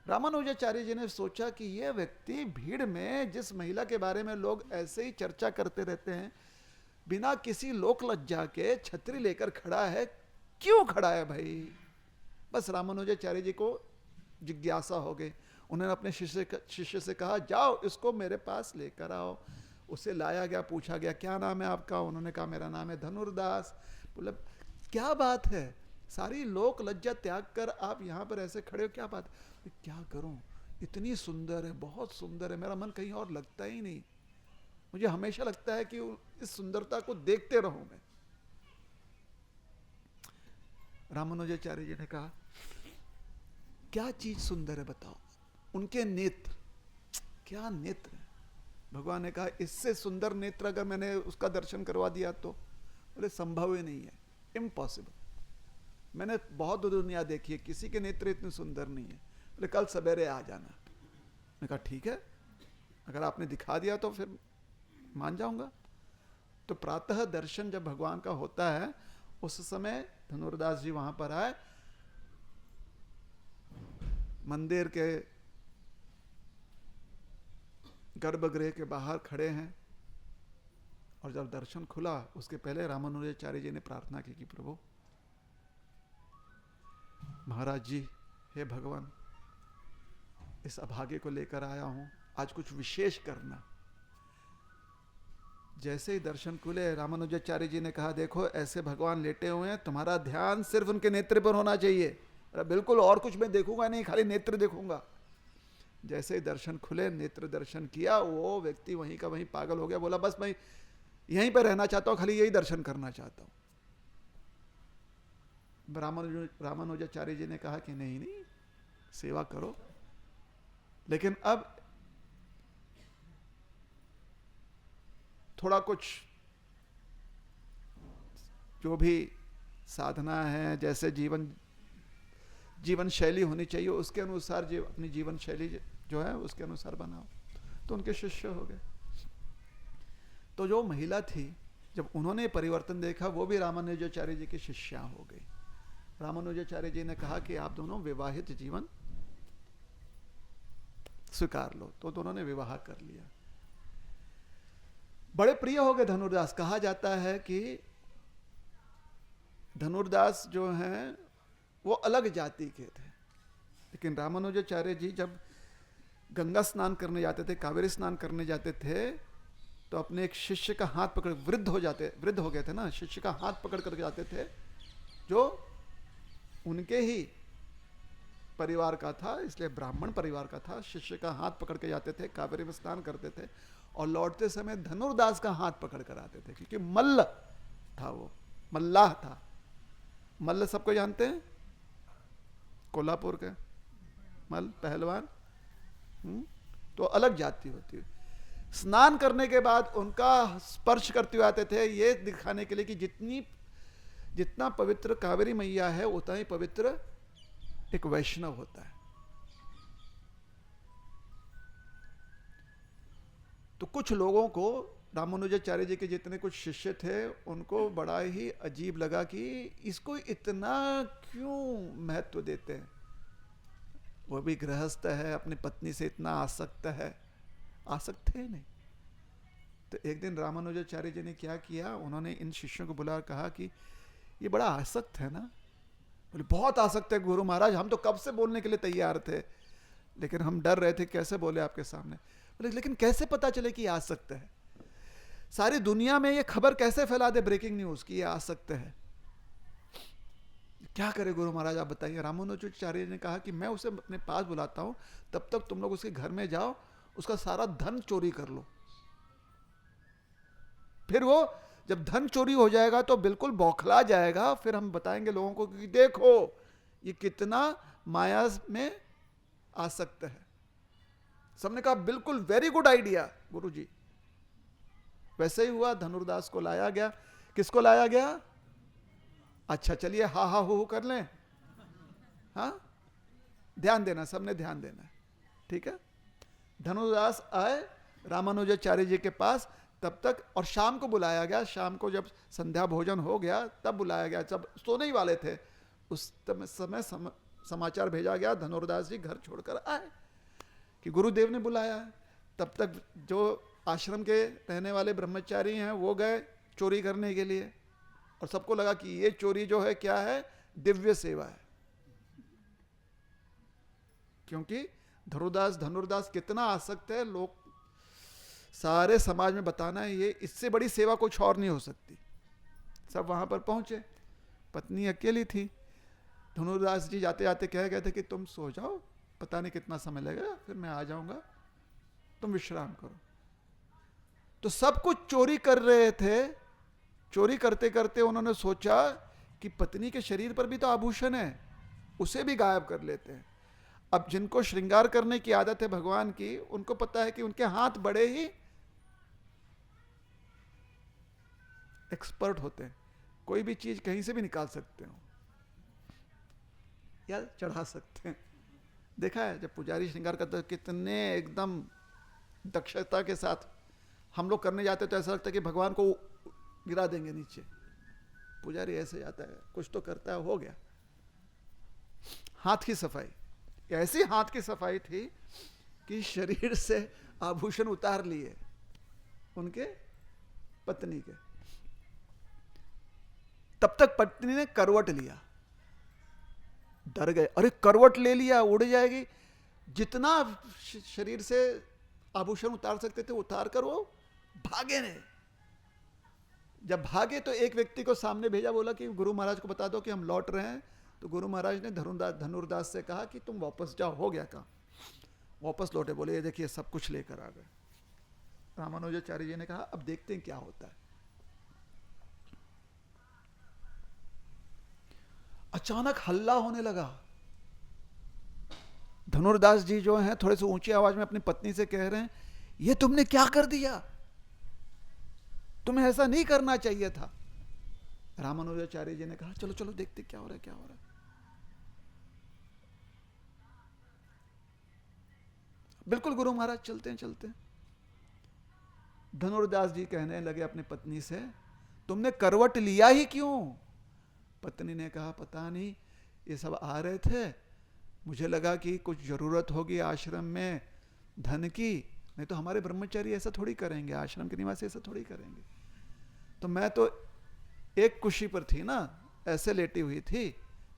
रामानुजाचार्य जी ने सोचा कि यह व्यक्ति भीड़ में जिस महिला के बारे में लोग ऐसे ही चर्चा करते रहते हैं, बिना किसी लोक लज्जा के छतरी लेकर खड़ा है, क्यों खड़ा है भाई? बस रामानुजाचार्य जी को जिज्ञासा हो गई। उन्होंने अपने शिष्य से कहा जाओ इसको मेरे पास लेकर आओ। उसे लाया गया, पूछा गया क्या नाम है आपका? उन्होंने कहा मेरा नाम है धनुर्दास। बोले क्या बात है, सारी लोक लज्जा त्याग कर आप यहाँ पर ऐसे खड़े हो, क्या बात? क्या करूँ, इतनी सुंदर है, बहुत सुंदर है, मेरा मन कहीं और लगता ही नहीं, मुझे हमेशा लगता है कि इस सुंदरता को देखते रहूं मैं। रामानुजाचार्य जी ने कहा क्या चीज सुंदर है बताओ? उनके नेत्र, क्या नेत्र है! भगवान ने कहा इससे सुंदर नेत्र अगर मैंने उसका दर्शन करवा दिया तो? बोले संभव ही नहीं है, इम्पॉसिबल। मैंने बहुत दुनिया देखी है, किसी के नेत्र इतने सुंदर नहीं है। बोले कल सवेरे आ जाना। मैंने कहा ठीक है, अगर आपने दिखा दिया तो फिर मान जाऊंगा। तो प्रातः दर्शन जब भगवान का होता है उस समय धनुर्दास जी वहां पर आए, मंदिर के गर्भगृह के बाहर खड़े हैं, और जब दर्शन खुला उसके पहले रामानुजाचार्य जी ने प्रार्थना की कि प्रभु महाराज जी, हे भगवान, इस अभागे को लेकर आया हूं, आज कुछ विशेष करना। जैसे ही दर्शन खुले रामानुजाचार्य जी ने कहा देखो ऐसे भगवान लेटे हुए हैं, तुम्हारा ध्यान सिर्फ उनके नेत्र पर होना चाहिए, बिल्कुल और कुछ मैं देखूंगा नहीं, खाली नेत्र देखूंगा। जैसे ही दर्शन खुले, नेत्र दर्शन किया, वो व्यक्ति वहीं का वहीं पागल हो गया, बोला बस मैं यहीं पर रहना चाहता हूं, खाली यही दर्शन करना चाहता हूं। रामानुजाचार्य जी ने कहा कि नहीं नहीं, सेवा करो, लेकिन अब थोड़ा कुछ जो भी साधना है, जैसे जीवन शैली होनी चाहिए, उसके अनुसार अपनी जीवन शैली जो है उसके अनुसार बनाओ। तो उनके शिष्य हो गए। तो जो महिला थी, जब उन्होंने परिवर्तन देखा, वो भी रामानुजाचार्य जी की शिष्या हो गई। रामानुजाचार्य जी ने कहा कि आप दोनों विवाहित जीवन स्वीकार लो। तो दोनों ने विवाह कर लिया। बड़े प्रिय हो गए धनुर्दास। कहा जाता है कि धनुर्दास जो हैं वो अलग जाति के थे, लेकिन रामानुजाचार्य जी जब गंगा स्नान करने जाते थे, कावेरी स्नान करने जाते थे, तो अपने एक शिष्य का हाथ पकड़, वृद्ध हो गए थे ना, शिष्य का हाथ पकड़ कर जाते थे, जो उनके ही परिवार का था, इसलिए ब्राह्मण परिवार का था। शिष्य का हाथ पकड़ के जाते थे, कावेरी में स्नान करते थे, और लौटते समय धनुर्दास का हाथ पकड़ कर आते थे, क्योंकि मल्ल था, वो मल्लाह था। मल्ल सबको जानते हैं, कोल्हापुर के मल्ल पहलवान। तो अलग जाति होती है। स्नान करने के बाद उनका स्पर्श करते हुए आते थे, ये दिखाने के लिए कि जितना पवित्र कावेरी मैया है उतना ही पवित्र एक वैष्णव होता है। तो कुछ लोगों को, रामानुजाचार्य जी के जितने कुछ शिष्य थे, उनको बड़ा ही अजीब लगा कि इसको इतना क्यों महत्व देते हैं, वो भी गृहस्थ है, अपनी पत्नी से इतना आसक्त है। आसक्त है नहीं। तो एक दिन रामानुजाचार्य जी ने क्या किया, उन्होंने इन शिष्यों को बुला कहा कि ये बड़ा आसक्त है ना? बोले बहुत आसक्त है गुरु महाराज, हम तो कब से बोलने के लिए तैयार थे, लेकिन हम डर रहे थे कैसे बोले आपके सामने। बोले लेकिन कैसे पता चले कि आसक्त है? सारी दुनिया में ये खबर कैसे फैला दे, ब्रेकिंग न्यूज, कि ये आसक्त है? क्या करे गुरु महाराज आप बताइए। रामानुजाचार्य ने कहा कि मैं उसे अपने पास बुलाता हूं, तब तक तुम लोग उसके घर में जाओ, उसका सारा धन चोरी कर लो। फिर वो जब धन चोरी हो जाएगा तो बिल्कुल बौखला जाएगा, फिर हम बताएंगे लोगों को कि देखो ये कितना माया में आसक्त है। सबने कहा बिल्कुल वेरी गुड आइडिया गुरुजी। वैसे ही हुआ, धनुर्दास को लाया गया। किसको लाया गया? अच्छा चलिए हा हा हो कर लें। हाँ, ध्यान देना, सबने ध्यान देना, ठीक है। धनुर्दास आए रामानुजाचार्य जी के पास, तब तक, और शाम को बुलाया गया। शाम को जब संध्या भोजन हो गया तब बुलाया गया, जब सोने ही वाले थे उस समय समाचार भेजा गया, धनुर्दास जी घर छोड़कर आए कि गुरुदेव ने बुलाया। तब तक जो आश्रम के रहने वाले ब्रह्मचारी हैं वो गए चोरी करने के लिए, और सबको लगा कि ये चोरी जो है क्या है, दिव्य सेवा है। क्योंकि धनुर्दास कितना आसक्त है, लोग सारे समाज में बताना है ये, इससे बड़ी सेवा कुछ और नहीं हो सकती। सब वहां पर पहुंचे, पत्नी अकेली थी। धनुर्दास जी जाते जाते कह गए थे कि तुम सो जाओ, पता नहीं कितना समय लगेगा, फिर मैं आ जाऊंगा, तुम विश्राम करो। तो सब कुछ चोरी कर रहे थे। चोरी करते करते उन्होंने सोचा कि पत्नी के शरीर पर भी तो आभूषण है, उसे भी गायब कर लेते हैं। अब जिनको श्रृंगार करने की आदत है भगवान की, उनको पता है कि उनके हाथ बड़े ही एक्सपर्ट होते हैं, कोई भी चीज कहीं से भी निकाल सकते हो या चढ़ा सकते हैं। देखा है जब पुजारी श्रृंगार करते हैं कितने एकदम दक्षता के साथ। हम लोग करने जाते तो ऐसा लगता है कि भगवान को गिरा देंगे नीचे, पुजारी ऐसे जाता है, कुछ तो करता है, हो गया। हाथ की सफाई, ऐसी हाथ की सफाई थी कि शरीर से आभूषण उतार लिए उनके पत्नी के। तब तक पत्नी ने करवट लिया, डर गए, अरे करवट ले लिया उड़ जाएगी। जितना शरीर से आभूषण उतार सकते थे उतार कर वो भागे ने। जब भागे तो एक व्यक्ति को सामने भेजा, बोला कि गुरु महाराज को बता दो कि हम लौट रहे हैं। तो गुरु महाराज ने धनुर्दास से कहा कि तुम वापस जाओ, हो गया काम। वापस लौटे, बोले ये देखिए सब कुछ लेकर आ गए। रामानुजाचार्य जी ने कहा अब देखते हैं क्या होता है। अचानक हल्ला होने लगा। धनुर्दास जी जो हैं थोड़े से ऊंची आवाज में अपनी पत्नी से कह रहे हैं, ये तुमने क्या कर दिया, तुम्हें ऐसा नहीं करना चाहिए था। रामानुजाचार्य जी ने कहा चलो चलो देखते क्या हो रहा है, क्या हो रहा है। बिल्कुल गुरु महाराज चलते हैं चलते हैं। धनुर्दास जी कहने लगे अपनी पत्नी से, तुमने करवट लिया ही क्यों। पत्नी ने कहा पता नहीं, ये सब आ रहे थे, मुझे लगा कि कुछ जरूरत होगी आश्रम में धन की, नहीं तो हमारे ब्रह्मचारी ऐसा थोड़ी करेंगे, आश्रम के निवासी ऐसा थोड़ी करेंगे। तो मैं तो एक कुशी पर थी ना, ऐसे लेटी हुई थी,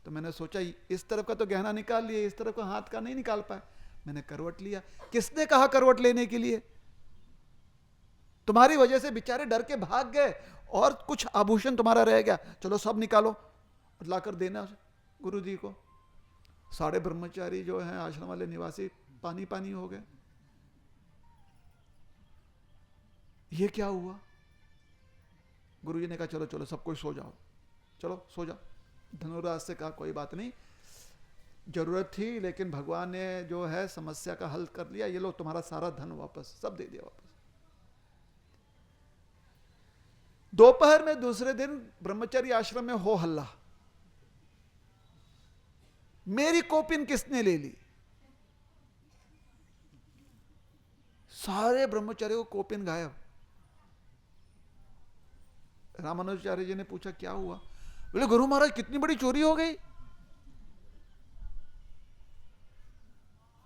तो मैंने सोचा इस तरफ का तो गहना निकाल लिया, इस तरफ का हाथ का नहीं निकाल पाए, मैंने करवट लिया। किसने कहा करवट लेने के लिए, तुम्हारी वजह से बेचारे डर के भाग गए और कुछ आभूषण तुम्हारा रह गया, चलो सब निकालो लाकर देना गुरु जी को। सारे ब्रह्मचारी जो हैं आश्रम वाले निवासी पानी पानी हो गए। ये क्या हुआ। गुरु जी ने कहा चलो चलो सब कोई सो जाओ, चलो सो जाओ। धनुर्दास से कहा कोई बात नहीं, जरूरत थी लेकिन भगवान ने जो है समस्या का हल कर लिया, ये लो तुम्हारा सारा धन वापस, सब दे दिया वापस। दोपहर में दूसरे दिन ब्रह्मचारी आश्रम में हो हल्ला, मेरी कोपिन किसने ले ली। सारे ब्रह्मचारियों को कोपिन गायब। रामानुजाचार्य जी ने पूछा क्या हुआ, बोले गुरु महाराज कितनी बड़ी चोरी हो गई,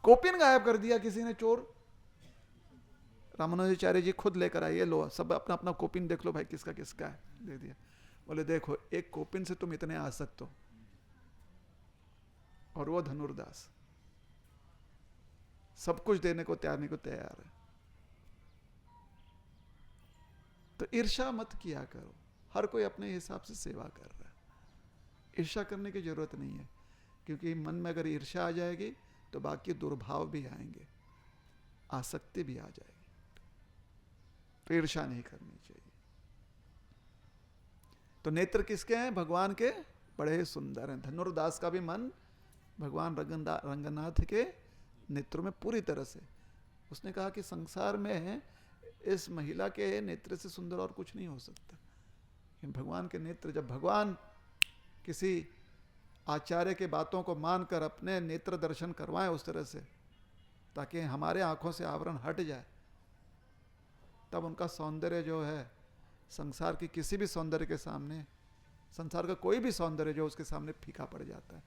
कोपिन गायब कर दिया किसी ने, चोर। रामानुजाचार्य जी खुद लेकर आइए, लो सब अपना अपना कोपिन देख लो भाई किसका किसका है, दे दिया। बोले देखो एक कोपिन से तुम इतने आसक्त हो, और वो धनुर्दास सब कुछ देने को तैयार है। तो ईर्ष्या मत किया करो, हर कोई अपने हिसाब से सेवा कर रहा है, ईर्ष्या करने की जरूरत नहीं है, क्योंकि मन में अगर ईर्ष्या आ जाएगी तो बाकी दुर्भाव भी आएंगे, आसक्ति भी आ जाएगी। तो ईर्ष्या नहीं करनी चाहिए। तो नेत्र किसके हैं, भगवान के, बड़े सुंदर हैं। धनुर्दास का भी मन भगवान रंगनाथ के नेत्रों में पूरी तरह से। उसने कहा कि संसार में इस महिला के नेत्र से सुंदर और कुछ नहीं हो सकता। लेकिन भगवान के नेत्र, जब भगवान किसी आचार्य के बातों को मानकर अपने नेत्र दर्शन करवाएं उस तरह से, ताकि हमारे आंखों से आवरण हट जाए, तब उनका सौंदर्य जो है संसार की किसी भी सौंदर्य के सामने, संसार का कोई भी सौंदर्य जो उसके सामने फीका पड़ जाता है।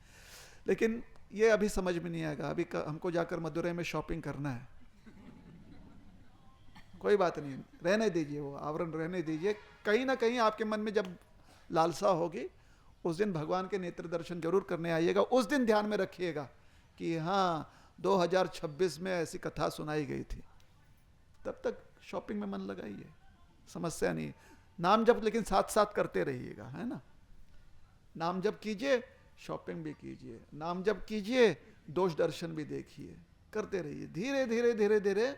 लेकिन ये अभी समझ में नहीं आएगा, अभी हमको जाकर मदुरई में शॉपिंग करना है। कोई बात नहीं, रहने दीजिए, वो आवरण रहने दीजिए। कहीं ना कहीं आपके मन में जब लालसा होगी, उस दिन भगवान के नेत्र दर्शन जरूर करने आइएगा। उस दिन ध्यान में रखिएगा कि हाँ 2026 में ऐसी कथा सुनाई गई थी। तब तक शॉपिंग में मन लगाइए, समस्या नहीं। नाम जप लेकिन साथ साथ करते रहिएगा, है ना। नाम जप कीजिए, शॉपिंग भी कीजिए, नाम जप कीजिए, दोष दर्शन भी देखिए, करते रहिए। धीरे धीरे धीरे धीरे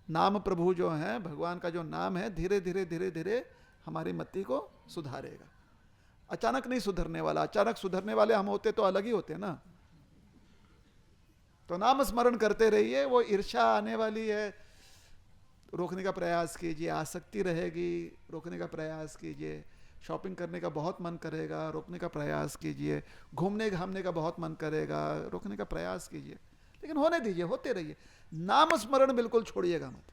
नाम प्रभु जो है, भगवान का जो नाम है, धीरे धीरे धीरे धीरे हमारी मति को सुधारेगा। अचानक नहीं सुधरने वाला। अचानक सुधरने वाले हम होते तो अलग ही होते ना। तो नाम स्मरण करते रहिए। वो ईर्ष्या आने वाली है, रोकने का प्रयास कीजिए। आसक्ति रहेगी, रोकने का प्रयास कीजिए। शॉपिंग करने का बहुत मन करेगा, रोकने का प्रयास कीजिए। घूमने घामने का बहुत मन करेगा, रोकने का प्रयास कीजिए। लेकिन होने दीजिए, होते रहिए। नाम स्मरण बिल्कुल छोड़िएगा मत।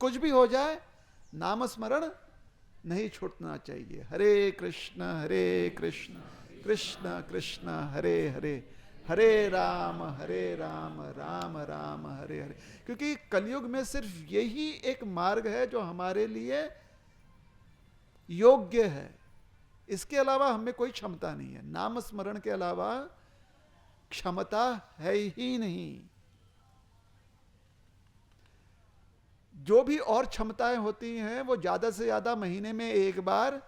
कुछ भी हो जाए, नाम स्मरण नहीं छूटना चाहिए। हरे कृष्ण कृष्ण कृष्ण हरे हरे, हरे राम राम राम हरे हरे। क्योंकि कलयुग में सिर्फ यही एक मार्ग है जो हमारे लिए योग्य है। इसके अलावा हमें कोई क्षमता नहीं है। नाम स्मरण के अलावा क्षमता है ही नहीं। जो भी और क्षमताएं होती हैं वो ज्यादा से ज्यादा महीने में एक बार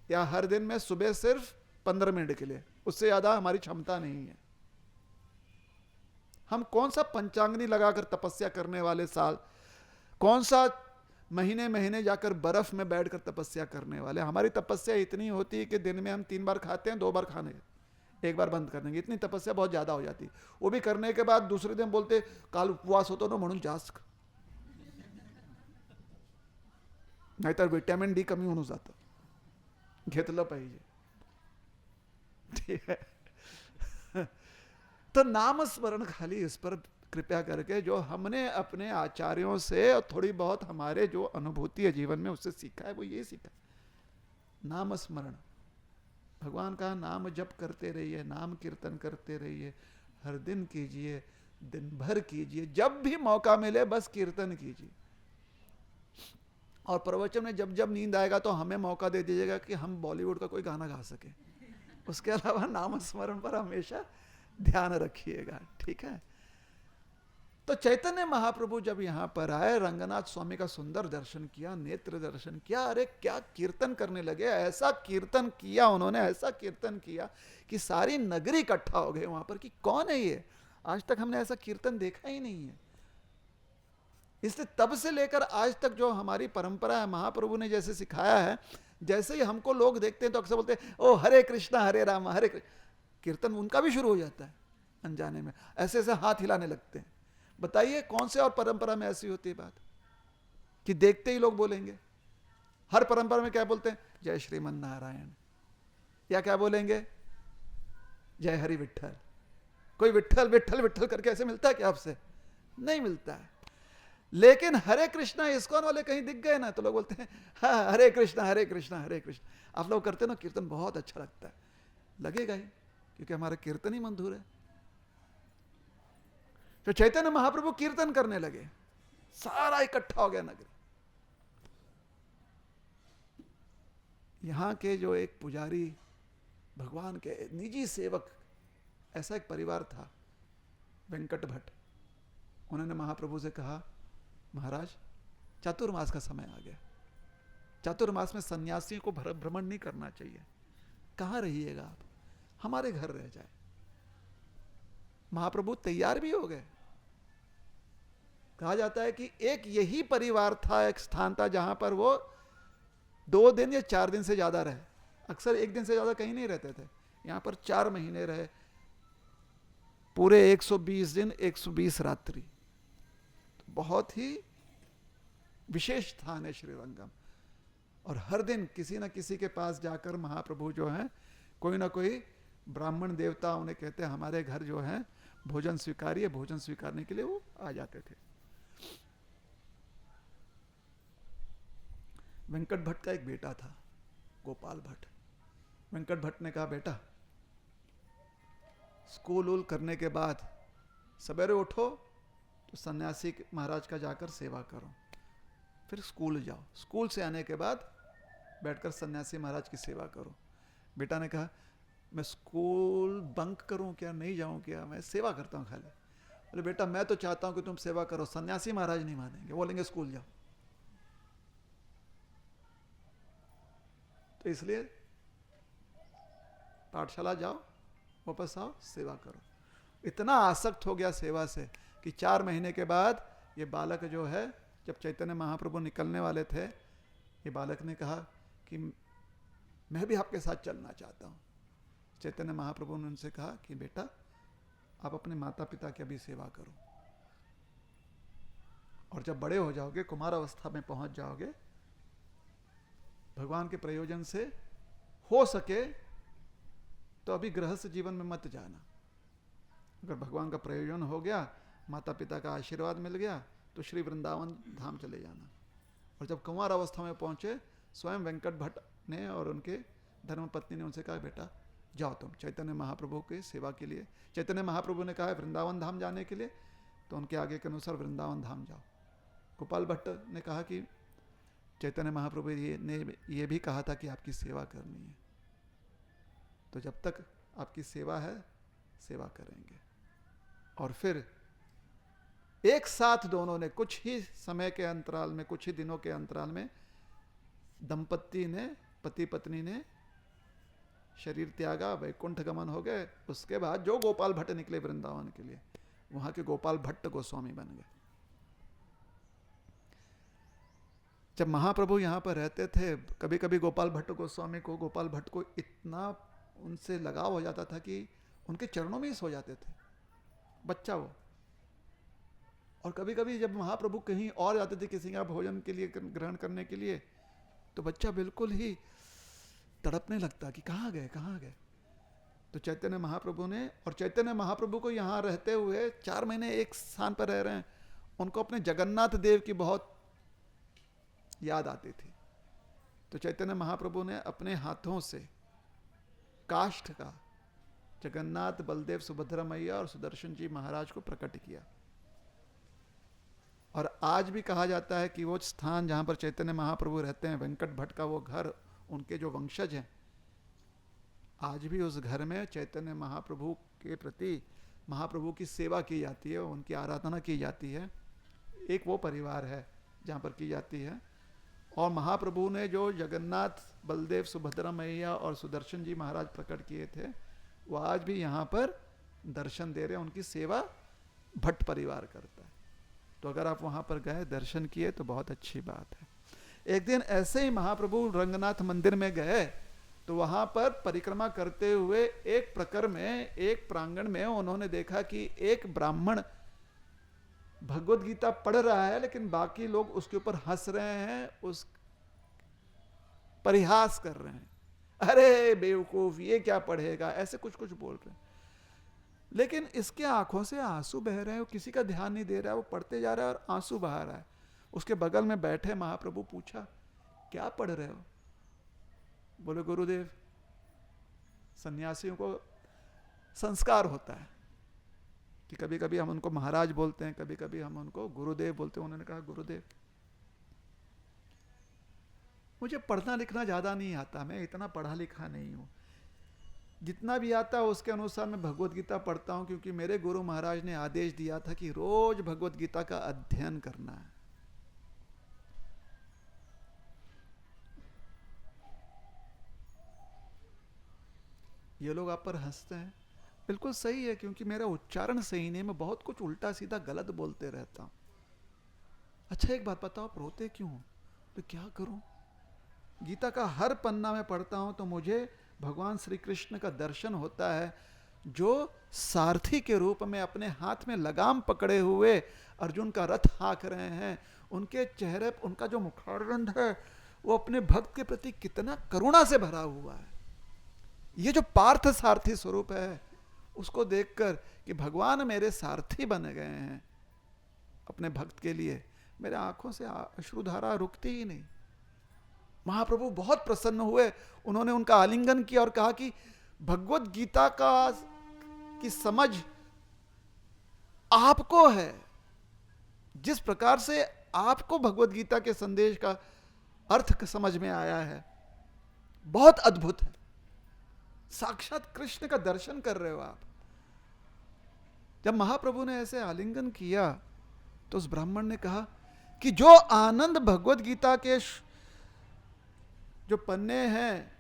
या हर दिन में सुबह सिर्फ 15 मिनट के लिए, उससे ज्यादा हमारी क्षमता नहीं है। हम कौन सा पंचांगनी लगाकर तपस्या करने वाले साल, कौन सा महीने महीने जाकर बर्फ में बैठकर तपस्या करने वाले। हमारी तपस्या इतनी होती है कि दिन में हम 3 बार खाते हैं, 2 बार खाने, 1 बार बंद कर देंगे। इतनी तपस्या बहुत ज्यादा हो जाती। वो भी करने के बाद दूसरे दिन बोलते काल उपवास होतो ना म्हणून जास्त, नाहीतर विटॅमिन डी कमी होऊन जातं, घेतलं पाहिजे। ठीक है। तो नाम स्मरण खाली इस पर कृपया करके, जो हमने अपने आचार्यों से और थोड़ी बहुत हमारे जो अनुभूति है जीवन में उससे सीखा है, वो ये सीखा, नाम स्मरण। भगवान का नाम जप करते रहिए, नाम कीर्तन करते रहिए, हर दिन कीजिए, दिन भर कीजिए, जब भी मौका मिले बस कीर्तन कीजिए। और प्रवचन में जब जब नींद आएगा तो हमें मौका दे दीजिएगा कि हम बॉलीवुड का कोई गाना गा सके। उसके अलावा नाम स्मरण पर हमेशा ध्यान रखिएगा, ठीक है। तो चैतन्य महाप्रभु जब यहां पर आए, रंगनाथ स्वामी का सुंदर दर्शन किया, नेत्र दर्शन किया। अरे क्या कीर्तन करने लगे। ऐसा कीर्तन किया उन्होंने, ऐसा कीर्तन किया कि सारी नगरी इकट्ठा हो गए वहां पर कि कौन है ये, आज तक हमने ऐसा कीर्तन देखा ही नहीं है। इसलिए तब से लेकर आज तक जो हमारी परंपरा है, महाप्रभु ने जैसे सिखाया है, जैसे ही हमको लोग देखते हैं तो अक्सर बोलते हैं ओ हरे कृष्णा हरे राम हरे कृष्ण। कीर्तन उनका भी शुरू हो जाता है अनजाने में, ऐसे ऐसे हाथ हिलाने लगते हैं। बताइए कौन से और परंपरा में ऐसी होती है बात कि देखते ही लोग बोलेंगे। हर परंपरा में क्या बोलते हैं, जय श्रीमन नारायण, या क्या बोलेंगे, जय हरि विठ्ठल। कोई विठ्ठल विठ्ठल विठ्ठल करके ऐसे मिलता है क्या आपसे? नहीं मिलता है। लेकिन हरे कृष्णा इस्कॉन वाले कहीं दिख गए ना तो लोग बोलते हैं हाँ हरे कृष्णा हरे कृष्णा हरे कृष्ण। आप लोग करते ना कीर्तन, बहुत अच्छा लगता है, लगेगा ही, क्योंकि हमारा कीर्तन ही मंधुर है। तो चैतन्य महाप्रभु कीर्तन करने लगे, सारा इकट्ठा हो गया नगरी। यहां के जो एक पुजारी, भगवान के निजी सेवक, ऐसा एक परिवार था, वेंकट भट्ट। उन्होंने महाप्रभु से कहा महाराज चातुर्मास का समय आ गया, चातुर्मास में सन्यासियों को भ्रमण नहीं करना चाहिए, कहां रहिएगा आप, हमारे घर रह जाए। महाप्रभु तैयार भी हो गए। कहा जाता है कि एक यही परिवार था, एक स्थान था जहां पर वो 2 दिन या 4 दिन से ज्यादा रहे। अक्सर 1 दिन से ज्यादा कहीं नहीं रहते थे, यहां पर 4 महीने रहे, पूरे 120 दिन 120 रात्रि। तो बहुत ही विशेष स्थान है श्रीरंगम। और हर दिन किसी न किसी के पास जाकर महाप्रभु जो है, कोई ना कोई ब्राह्मण देवता, उन्हें कहते हैं, हमारे घर जो है भोजन स्वीकारिए, भोजन स्वीकारने के लिए वो आ जाते थे। वेंकट भट्ट का एक बेटा था, गोपाल भट्ट। वेंकट भट्ट ने कहा बेटा स्कूल वूल करने के बाद सवेरे उठो तो सन्यासी महाराज का जाकर सेवा करो, फिर स्कूल जाओ, स्कूल से आने के बाद बैठकर सन्यासी महाराज की सेवा करो। बेटा ने कहा मैं स्कूल बंक करूं क्या, नहीं जाऊं क्या, मैं सेवा करता हूं खाली। बोले बेटा मैं तो चाहता हूं कि तुम सेवा करो, सन्यासी महाराज नहीं मानेंगे, बोलेंगे स्कूल जाओ। तो इसलिए पाठशाला जाओ, वापस आओ, सेवा करो। इतना आसक्त हो गया सेवा से कि 4 महीने के बाद ये बालक जो है, जब चैतन्य महाप्रभु निकलने वाले थे, ये बालक ने कहा कि मैं भी आपके साथ चलना चाहता हूँ। चैतन्य महाप्रभु ने उनसे कहा कि बेटा आप अपने माता पिता की अभी सेवा करो, और जब बड़े हो जाओगे, कुमार अवस्था में पहुंच जाओगे, भगवान के प्रयोजन से हो सके तो अभी गृहस्थ जीवन में मत जाना। अगर भगवान का प्रयोजन हो गया, माता पिता का आशीर्वाद मिल गया, तो श्री वृंदावन धाम चले जाना। और जब कुमार अवस्था में पहुंचे, स्वयं वेंकट भट्ट ने और उनके धर्मपत्नी ने उनसे कहा बेटा जाओ तुम चैतन्य महाप्रभु की सेवा के लिए। चैतन्य महाप्रभु ने कहा है वृंदावन धाम जाने के लिए, तो उनके आगे के अनुसार वृंदावन धाम जाओ। गोपाल भट्ट ने कहा कि चैतन्य महाप्रभु ने ये भी कहा था कि आपकी सेवा करनी है, तो जब तक आपकी सेवा है सेवा करेंगे। और फिर एक साथ दोनों ने कुछ ही समय के अंतराल में, कुछ ही दिनों के अंतराल में दंपत्ति ने, पति पत्नी ने शरीर त्यागा, वैकुंठ गमन हो गए। उसके बाद जो गोपाल भट्ट निकले वृंदावन के लिए, वहां के गोपाल भट्ट गोस्वामी बन गए। जब महाप्रभु यहां पर रहते थे, कभी कभी गोपाल भट्ट गोस्वामी को, गोपाल भट्ट को इतना उनसे लगाव हो जाता था कि उनके चरणों में ही सो जाते थे, बच्चा वो। और कभी कभी जब महाप्रभु कहीं और जाते थे किसी का भोजन के लिए ग्रहण करने के लिए, तो बच्चा बिल्कुल ही तड़पने लगता कि कहाँ गए कहाँ गए। तो चैतन्य महाप्रभु ने, और चैतन्य महाप्रभु को यहाँ रहते हुए 4 महीने एक स्थान पर रह रहे हैं, उनको अपने जगन्नाथ देव की बहुत याद आती थी। तो चैतन्य महाप्रभु ने अपने हाथों से काष्ठ का जगन्नाथ, बलदेव, सुभद्रा मैया और सुदर्शन जी महाराज को प्रकट किया। और आज भी कहा जाता है कि वो स्थान जहां पर चैतन्य महाप्रभु रहते हैं, वेंकट भट्ट का वो घर, उनके जो वंशज हैं, आज भी उस घर में चैतन्य महाप्रभु के प्रति महाप्रभु की सेवा की जाती है, उनकी आराधना की जाती है। एक वो परिवार है जहाँ पर की जाती है। और महाप्रभु ने जो जगन्नाथ, बलदेव, सुभद्रा मैया और सुदर्शन जी महाराज प्रकट किए थे, वो आज भी यहाँ पर दर्शन दे रहे हैं। उनकी सेवा भट्ट परिवार करता है। तो अगर आप वहाँ पर गए, दर्शन किए, तो बहुत अच्छी बात है। एक दिन ऐसे ही महाप्रभु रंगनाथ मंदिर में गए, तो वहाँ पर परिक्रमा करते हुए एक प्रकर में, एक प्रांगण में उन्होंने देखा कि एक ब्राह्मण भगवत गीता पढ़ रहा है, लेकिन बाकी लोग उसके ऊपर हंस रहे हैं, उस परिहास कर रहे हैं, अरे बेवकूफ ये क्या पढ़ेगा, ऐसे कुछ कुछ बोल रहे हैं। लेकिन इसके आंखों से आंसू बह रहे हैं, वो किसी का ध्यान नहीं दे रहा है, वो पढ़ते जा रहा है और आंसू बहा रहा है। उसके बगल में बैठे महाप्रभु पूछा क्या पढ़ रहे हो? बोले गुरुदेव, सन्यासियों को संस्कार होता है कि कभी कभी हम उनको महाराज बोलते हैं, कभी कभी हम उनको गुरुदेव बोलते हैं। उन्होंने कहा गुरुदेव, मुझे पढ़ना लिखना ज्यादा नहीं आता, मैं इतना पढ़ा लिखा नहीं हूं, जितना भी आता है उसके अनुसार मैं भगवत गीता पढ़ता हूं, क्योंकि मेरे गुरु महाराज ने आदेश दिया था कि रोज भगवत गीता का अध्ययन करना है। ये लोग आप पर हंसते हैं, बिल्कुल सही है, क्योंकि मेरा उच्चारण सही नहीं, मैं बहुत कुछ उल्टा सीधा गलत बोलते रहता हूं। अच्छा एक बात बताओ, आप रोते क्यों? तो क्या करूं, गीता का हर पन्ना में पढ़ता हूं तो मुझे भगवान श्री कृष्ण का दर्शन होता है, जो सारथी के रूप में अपने हाथ में लगाम पकड़े हुए अर्जुन का रथ हाँक रहे हैं। उनके चेहरे, उनका जो मुखारविंद है, वो अपने भक्त के प्रति कितना करुणा से भरा हुआ है। ये जो पार्थ सारथी स्वरूप है, उसको देखकर कि भगवान मेरे सारथी बन गए हैं अपने भक्त के लिए, मेरे आंखों से अश्रुधारा रुकती ही नहीं। महाप्रभु बहुत प्रसन्न हुए, उन्होंने उनका आलिंगन किया और कहा कि भगवत गीता की समझ आपको है, जिस प्रकार से आपको भगवत गीता के संदेश का अर्थ समझ में आया है, बहुत अद्भुत है। साक्षात कृष्ण का दर्शन कर रहे हो आप। जब महाप्रभु ने ऐसे आलिंगन किया तो उस ब्राह्मण ने कहा कि जो आनंद भगवत गीता के जो पन्ने हैं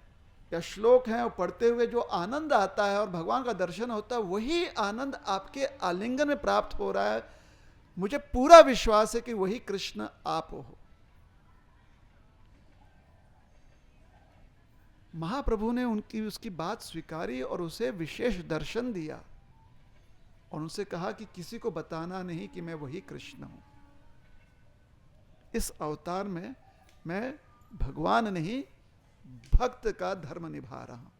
या श्लोक हैं वो पढ़ते हुए जो आनंद आता है और भगवान का दर्शन होता है, वही आनंद आपके आलिंगन में प्राप्त हो रहा है। मुझे पूरा विश्वास है कि वही कृष्ण आप हो। महाप्रभु ने उसकी बात स्वीकारी और उसे विशेष दर्शन दिया और उनसे कहा कि किसी को बताना नहीं कि मैं वही कृष्ण हूं। इस अवतार में मैं भगवान नहीं, भक्त का धर्म निभा रहा हूं।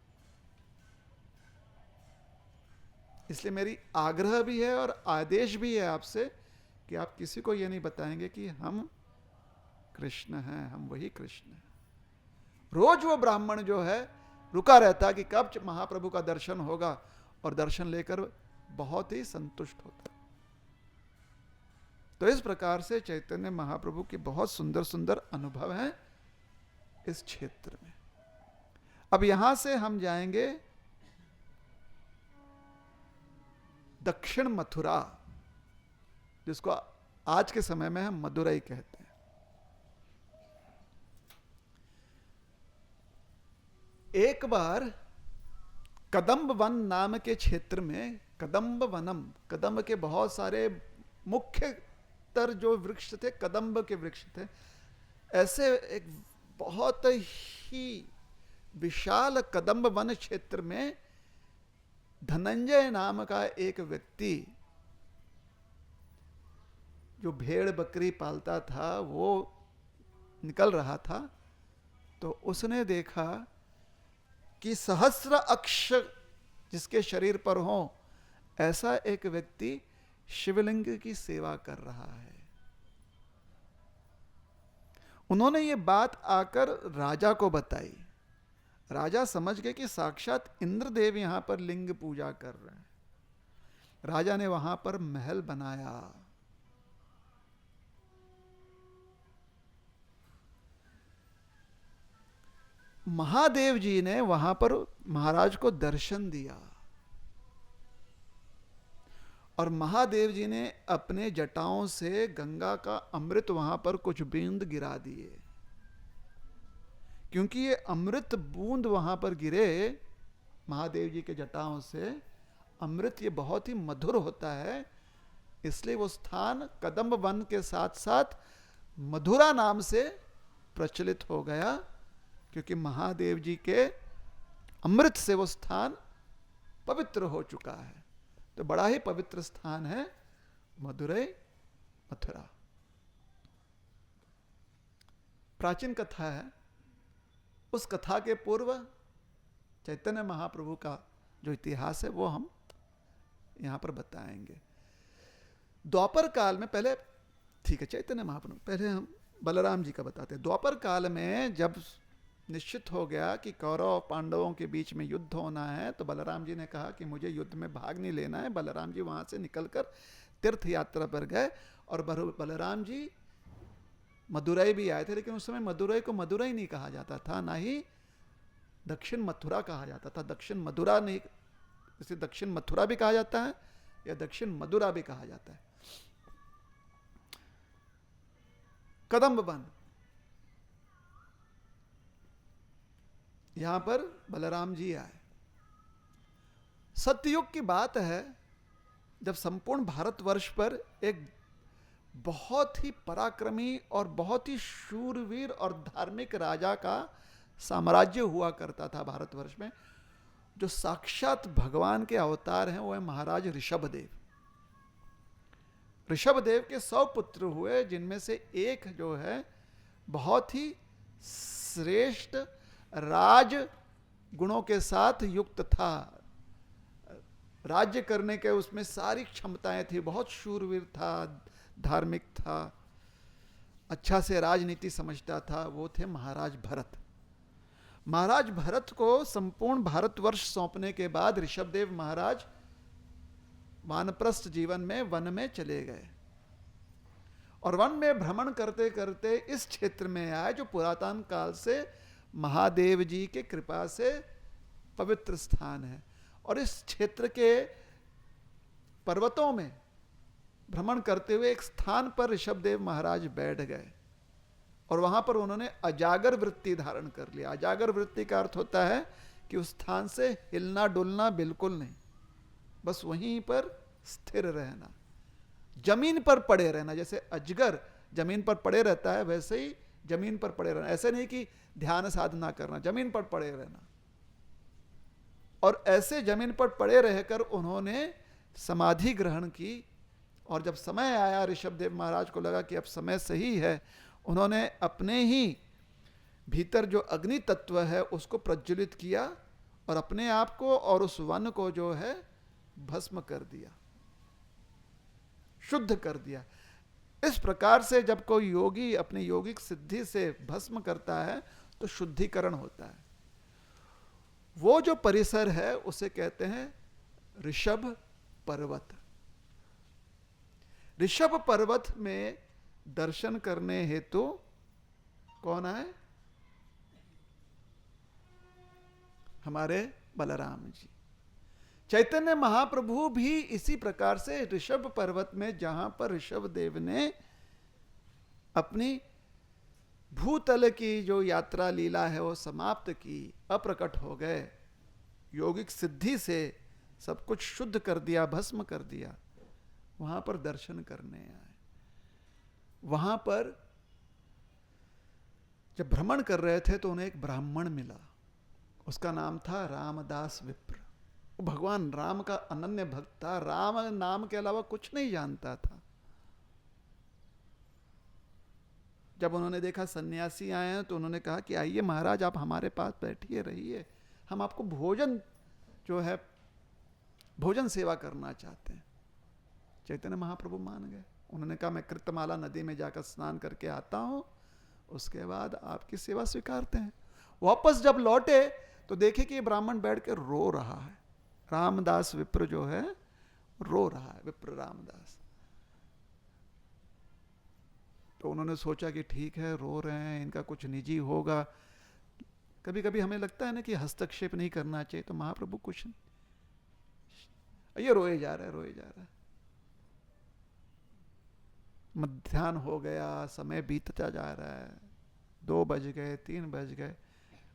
इसलिए मेरी आग्रह भी है और आदेश भी है आपसे कि आप किसी को यह नहीं बताएंगे कि हम कृष्ण हैं, हम वही कृष्ण हैं। रोज वो ब्राह्मण जो है रुका रहता कि कब महाप्रभु का दर्शन होगा, और दर्शन लेकर बहुत ही संतुष्ट होता। तो इस प्रकार से चैतन्य महाप्रभु के बहुत सुंदर सुंदर अनुभव हैं इस क्षेत्र में। अब यहां से हम जाएंगे दक्षिण मथुरा, जिसको आज के समय में हम मदुरई कहते हैं। एक बार कदम्ब वन नाम के क्षेत्र में, कदम्ब वनम, कदम्ब के बहुत सारे मुख्यतर जो वृक्ष थे कदम्ब के वृक्ष थे। ऐसे एक बहुत ही विशाल कदम्ब वन क्षेत्र में धनंजय नाम का एक व्यक्ति जो भेड़ बकरी पालता था, वो निकल रहा था। तो उसने देखा कि सहस्र अक्ष जिसके शरीर पर हो ऐसा एक व्यक्ति शिवलिंग की सेवा कर रहा है। उन्होंने ये बात आकर राजा को बताई। राजा समझ गए कि साक्षात इंद्रदेव यहां पर लिंग पूजा कर रहे हैं। राजा ने वहां पर महल बनाया। महादेव जी ने वहां पर महाराज को दर्शन दिया और महादेव जी ने अपने जटाओं से गंगा का अमृत वहां पर कुछ बूंद गिरा दिए। क्योंकि ये अमृत बूंद वहां पर गिरे महादेव जी के जटाओं से, अमृत ये बहुत ही मधुर होता है, इसलिए वो स्थान कदम्ब वन के साथ साथ मधुरा नाम से प्रचलित हो गया। क्योंकि महादेव जी के अमृत से वो स्थान पवित्र हो चुका है। तो बड़ा ही पवित्र स्थान है मदुरई, मथुरा। प्राचीन कथा है। उस कथा के पूर्व चैतन्य महाप्रभु का जो इतिहास है वो हम यहां पर बताएंगे। द्वापर काल में, पहले ठीक है चैतन्य महाप्रभु, पहले हम बलराम जी का बताते हैं। द्वापर काल में जब निश्चित हो गया कि कौरव पांडवों के बीच में युद्ध होना है, तो बलराम जी ने कहा कि मुझे युद्ध में भाग नहीं लेना है। बलराम जी वहां से निकलकर तीर्थ यात्रा पर गए और बलराम जी मदुरई भी आए थे। लेकिन उस समय मदुरई को मदुरई नहीं कहा जाता था, ना ही दक्षिण मथुरा कहा जाता था। दक्षिण मथुरा नहीं, इसे दक्षिण मथुरा भी कहा जाता है या दक्षिण मदुरा भी कहा जाता है। कदम्ब वन, यहां पर बलराम जी आए। सतयुग की बात है जब संपूर्ण भारतवर्ष पर एक बहुत ही पराक्रमी और बहुत ही शूरवीर और धार्मिक राजा का साम्राज्य हुआ करता था भारतवर्ष में। जो साक्षात भगवान के अवतार हैं वो है महाराज ऋषभदेव। ऋषभदेव के 100 पुत्र हुए, जिनमें से एक जो है बहुत ही श्रेष्ठ राज गुणों के साथ युक्त था। राज्य करने के उसमें सारी क्षमताएं थी, बहुत शूरवीर था, धार्मिक था, अच्छा से राजनीति समझता था। वो थे महाराज भरत। महाराज भरत को संपूर्ण भारतवर्ष सौंपने के बाद ऋषभदेव महाराज वानप्रस्थ जीवन में वन में चले गए और वन में भ्रमण करते करते इस क्षेत्र में आए जो पुरातन काल से महादेव जी के कृपा से पवित्र स्थान है। और इस क्षेत्र के पर्वतों में भ्रमण करते हुए एक स्थान पर ऋषभदेव महाराज बैठ गए और वहां पर उन्होंने अजागर वृत्ति धारण कर लिया। अजागर वृत्ति का अर्थ होता है कि उस स्थान से हिलना डुलना बिल्कुल नहीं, बस वहीं पर स्थिर रहना, जमीन पर पड़े रहना। जैसे अजगर जमीन पर पड़े रहता है, वैसे ही जमीन पर पड़े रहना। ऐसे नहीं कि ध्यान साधना करना, जमीन पर पड़े रहना। और ऐसे जमीन पर पड़े रहकर उन्होंने समाधि ग्रहण की। और जब समय आया, ऋषभदेव महाराज को लगा कि अब समय सही है, उन्होंने अपने ही भीतर जो अग्नि तत्व है उसको प्रज्वलित किया और अपने आप को और उस वन को जो है भस्म कर दिया, शुद्ध कर दिया। इस प्रकार से जब कोई योगी अपनी योगिक सिद्धि से भस्म करता है तो शुद्धिकरण होता है। वो जो परिसर है उसे कहते हैं ऋषभ पर्वत। ऋषभ पर्वत में दर्शन करने हेतु कौन आए? हमारे बलराम जी। चैतन्य महाप्रभु भी इसी प्रकार से ऋषभ पर्वत में, जहां पर ऋषभ देव ने अपनी भूतल की जो यात्रा लीला है वो समाप्त की, अप्रकट हो गए, योगिक सिद्धि से सब कुछ शुद्ध कर दिया, भस्म कर दिया, वहां पर दर्शन करने आए। वहां पर जब भ्रमण कर रहे थे तो उन्हें एक ब्राह्मण मिला, उसका नाम था रामदास विप्र। वो भगवान राम का अनन्य भक्त था, राम नाम के अलावा कुछ नहीं जानता था। जब उन्होंने देखा सन्यासी आए हैं तो उन्होंने कहा कि आइए महाराज, आप हमारे पास बैठिए, रहिए, हम आपको भोजन जो है भोजन सेवा करना चाहते हैं। चैतन्य महाप्रभु मान गए। उन्होंने कहा मैं कृतमाला नदी में जाकर स्नान करके आता हूं, उसके बाद आपकी सेवा स्वीकारते हैं। वापस जब लौटे तो देखे कि ये ब्राह्मण बैठ के रो रहा है। रामदास विप्र जो है रो रहा है, विप्र रामदास। तो उन्होंने सोचा कि ठीक है, रो रहे हैं, इनका कुछ निजी होगा। कभी कभी हमें लगता है ना कि हस्तक्षेप नहीं करना चाहिए, तो महाप्रभु कुछ नहीं, ये रोए जा रहा है, रोए जा रहा है। मध्याह्न हो गया, समय बीतता जा रहा है, 2 बज गए, 3 बज गए।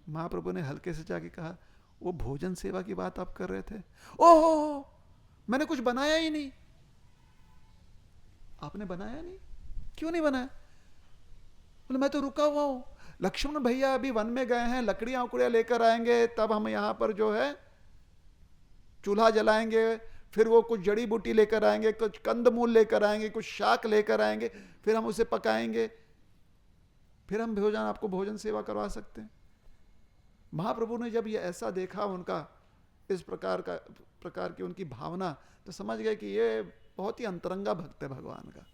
महाप्रभु ने हल्के से जाके कहा, वो भोजन सेवा की बात आप कर रहे थे? ओहो, मैंने कुछ बनाया ही नहीं। आपने बनाया नहीं? क्यों नहीं बनाया? बोले मैं तो रुका हुआ हूं, लक्ष्मण भैया अभी वन में गए हैं, लकड़ियां उकड़ियां लेकर आएंगे, तब हम यहां पर जो है चूल्हा जलाएंगे, फिर वो कुछ जड़ी बूटी लेकर आएंगे, कुछ कंदमूल लेकर आएंगे, कुछ शाक लेकर आएंगे, फिर हम उसे पकाएंगे, फिर हम भोजन, आपको भोजन सेवा करवा सकते हैं। महाप्रभु ने जब ये ऐसा देखा, उनका इस प्रकार की उनकी भावना, तो समझ गए कि ये बहुत ही अंतरंगा भक्त है भगवान का।